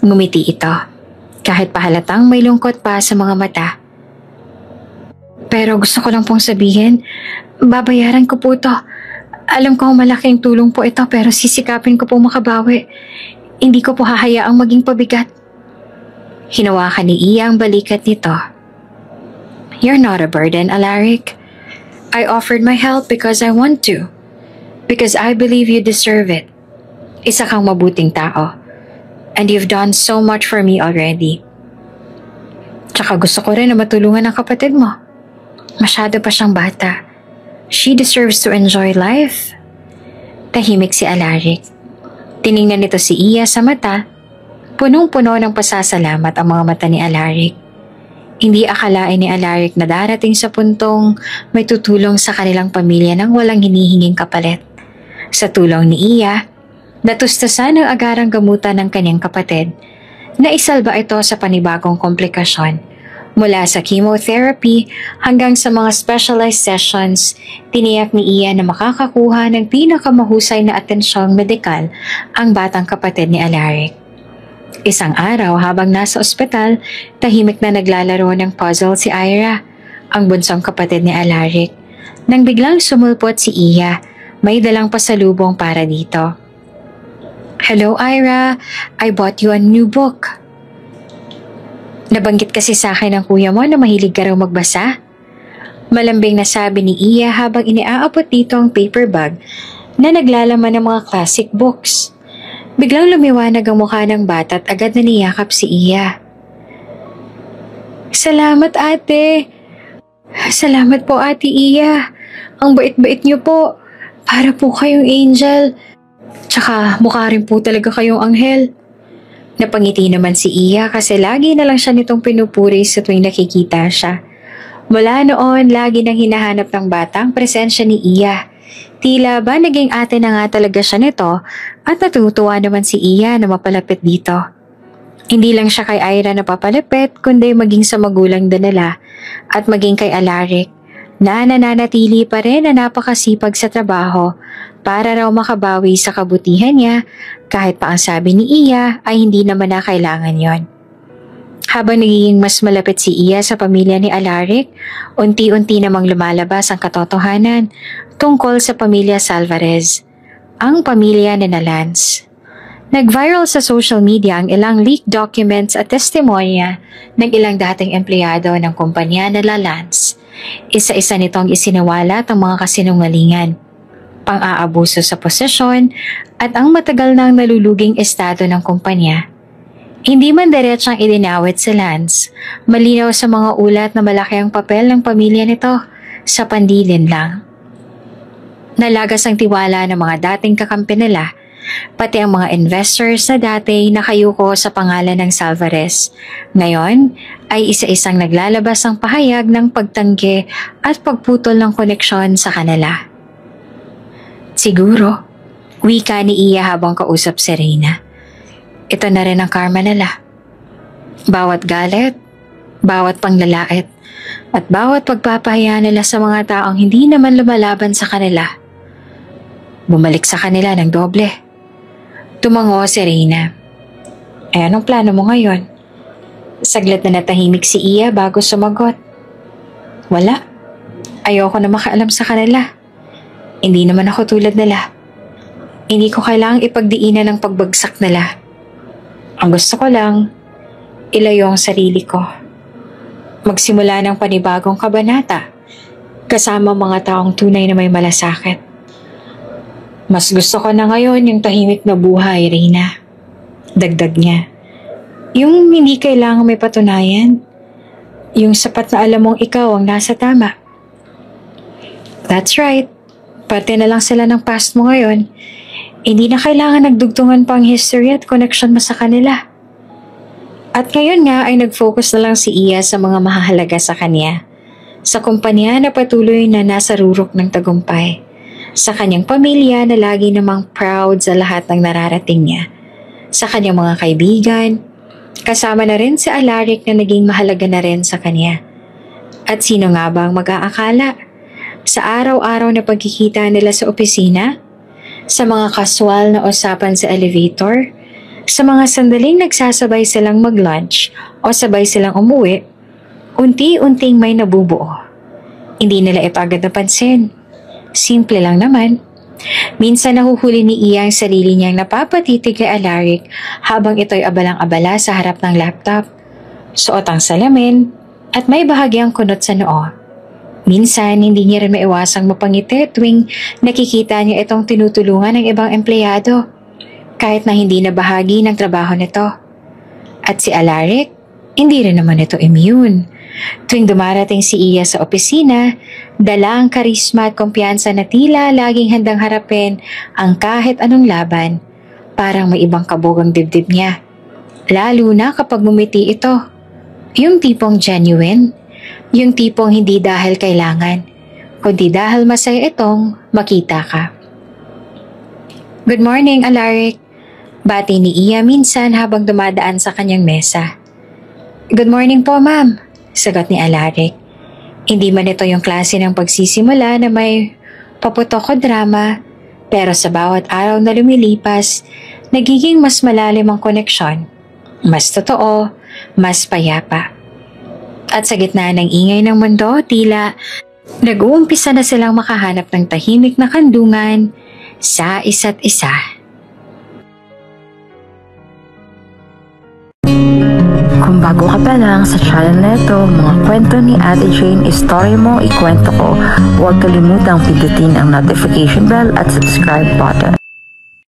Ngumiti ito. Kahit pahalatang may lungkot pa sa mga mata. Pero gusto ko lang pong sabihin, babayaran ko po ito. Alam ko malaking tulong po ito pero sisikapin ko po makabawi. Hindi ko po hahayaang maging pabigat. Hinawakan ni Iya ang balikat nito. You're not a burden, Alaric. I offered my help because I want to. Because I believe you deserve it. Isa kang mabuting tao. And you've done so much for me already. Tsaka gusto ko rin na matulungan ang kapatid mo. Masyado pa siyang bata. She deserves to enjoy life. Tahimik si Alaric. Tiningnan nito si Iya sa mata. Punong-puno ng pasasalamat ang mga mata ni Alaric. Hindi akalain ni Alaric na darating sa puntong may tutulong sa kanilang pamilya nang walang hinihinging kapalit. Sa tulong ni Iya, natustasan ang agarang gamutan ng kanyang kapatid. Naisalba ito sa panibagong komplikasyon. Mula sa chemotherapy hanggang sa mga specialized sessions, tiniyak ni Iya na makakakuha ng pinakamahusay na atensyong medikal ang batang kapatid ni Alaric. Isang araw habang nasa ospital, tahimik na naglalaro ng puzzle si Ira, ang bunsong kapatid ni Alaric. Nang biglang sumulpot si Iya, may dalang pasalubong para dito. Hello Ira, I bought you a new book. Nabanggit kasi sa akin ng kuya mo na mahilig ka raw magbasa. Malambing na sabi ni Iya habang iniaabot dito ang paper bag na naglalaman ng mga classic books. Biglang lumiwanag ang mukha ng bata at agad na niyakap si Iya. Salamat ate. Salamat po ate Iya. Ang bait-bait niyo po. Para po kayong angel. Tsaka mukha rin po talaga kayong anghel. Napangiti naman si Iya kasi lagi na lang siya nitong pinupuri sa tuwing nakikita siya. Mula noon, lagi nang hinahanap ng bata ang presensya ni Iya. Tila ba naging ate na nga talaga siya nito at natutuwa naman si Iya na mapalapit dito. Hindi lang siya kay Ira na papalapit kundi maging sa magulang din nila at maging kay Alaric na nananatili pa rin na napakasipag sa trabaho para raw makabawi sa kabutihan niya kahit pa ang sabi ni Iya ay hindi naman na kailangan yon. Habang nagiging mas malapit si Iya sa pamilya ni Alaric, unti-unti namang lumalabas ang katotohanan tungkol sa pamilya Salvarez. ang pamilya ni Lance. Nag-viral sa social media ang ilang leaked documents at testimonya ng ilang dating empleyado ng kumpanya ni Lance. Isa-isa nitong isiniwalat ang mga kasinungalingan, pang-aabuso sa posisyon at ang matagal nang naluluging estado ng kumpanya. Hindi man diretsang idinawit si Lance, malinaw sa mga ulat na malaki ang papel ng pamilya nito sa pandilin lang. Nalagas ang tiwala ng mga dating kakampi nila, pati ang mga investors na dati nakayuko sa pangalan ng Salvarez. Ngayon ay isa-isang naglalabas ang pahayag ng pagtanggi at pagputol ng koneksyon sa kanila. Siguro, wika ni Iya habang kausap si Reyna. Ito na rin ang karma nila. Bawat galit, bawat panglalait, at bawat pagpapahiya nila sa mga taong hindi naman lumalaban sa kanila, bumalik sa kanila ng doble. Tumango si Reyna. Anong plano mo ngayon? Saglit na natahimik si Iya bago sumagot. Wala. Ayoko na makaalam sa kanila. Hindi naman ako tulad nila. Hindi ko kailangang ipagdiinan ng pagbagsak nila. Ang gusto ko lang, ilayo ang sarili ko. Magsimula ng panibagong kabanata kasama mga taong tunay na may malasakit. Mas gusto ko na ngayon yung tahimik na buhay, Reyna. Dagdag niya. Yung hindi kailangan may patunayan. Yung sapat na alam mong ikaw ang nasa tama. That's right. Parte na lang sila ng past mo ngayon. Hindi na kailangan nagdugtungan pa ang history at connection mo sa kanila. At ngayon nga ay nag-focus na lang si Iya sa mga mahahalaga sa kanya. Sa kumpanya na patuloy na nasa rurok ng tagumpay. Sa kanyang pamilya na lagi namang proud sa lahat ng nararating niya. Sa kanyang mga kaibigan, kasama na rin si Alaric na naging mahalaga na rin sa kanya. At sino nga bang mag-aakala? Sa araw-araw na pagkikita nila sa opisina, sa mga casual na usapan sa elevator, sa mga sandaling nagsasabay silang mag-lunch o sabay silang umuwi, unti-unting may nabubuo. Hindi nila ipagad napansin. Simple lang naman. Minsan nahuhuli ni Iya ang sarili niyang napapatitig kay Alaric habang ito'y abalang-abala sa harap ng laptop. Suot ang salamin at may bahagyang kunot sa noo. Minsan hindi niya rin maiwasang mapangiti tuwing nakikita niya itong tinutulungan ng ibang empleyado kahit na hindi na bahagi ng trabaho nito. At si Alaric, hindi rin naman ito immune. Tuwing dumarating si Iya sa opisina, dala ang karisma at kumpiyansa na tila laging handang harapin ang kahit anong laban. Parang may ibang kabog ang dibdib niya. Lalo na kapag ngumiti ito. Yung tipong genuine. Yung tipong hindi dahil kailangan, kundi dahil masaya itong makita ka. Good morning, Alaric. Bati ni Iya minsan habang dumadaan sa kanyang mesa. Good morning po, ma'am. Sagot ni Alaric. Hindi man ito yung klase ng pagsisimula na may paputok o drama, pero sa bawat araw na lumilipas, nagiging mas malalim ang koneksyon, mas totoo, mas payapa. At sa gitna ng ingay ng mundo, tila nag-uumpisa na silang makahanap ng tahimik na kandungan sa isa't isa. Kung bago ka pa lang sa channel na ito, mga kwento ni Ate Jane, story mo, ikwento ko, huwag kalimutang pindutin ang notification bell at subscribe button.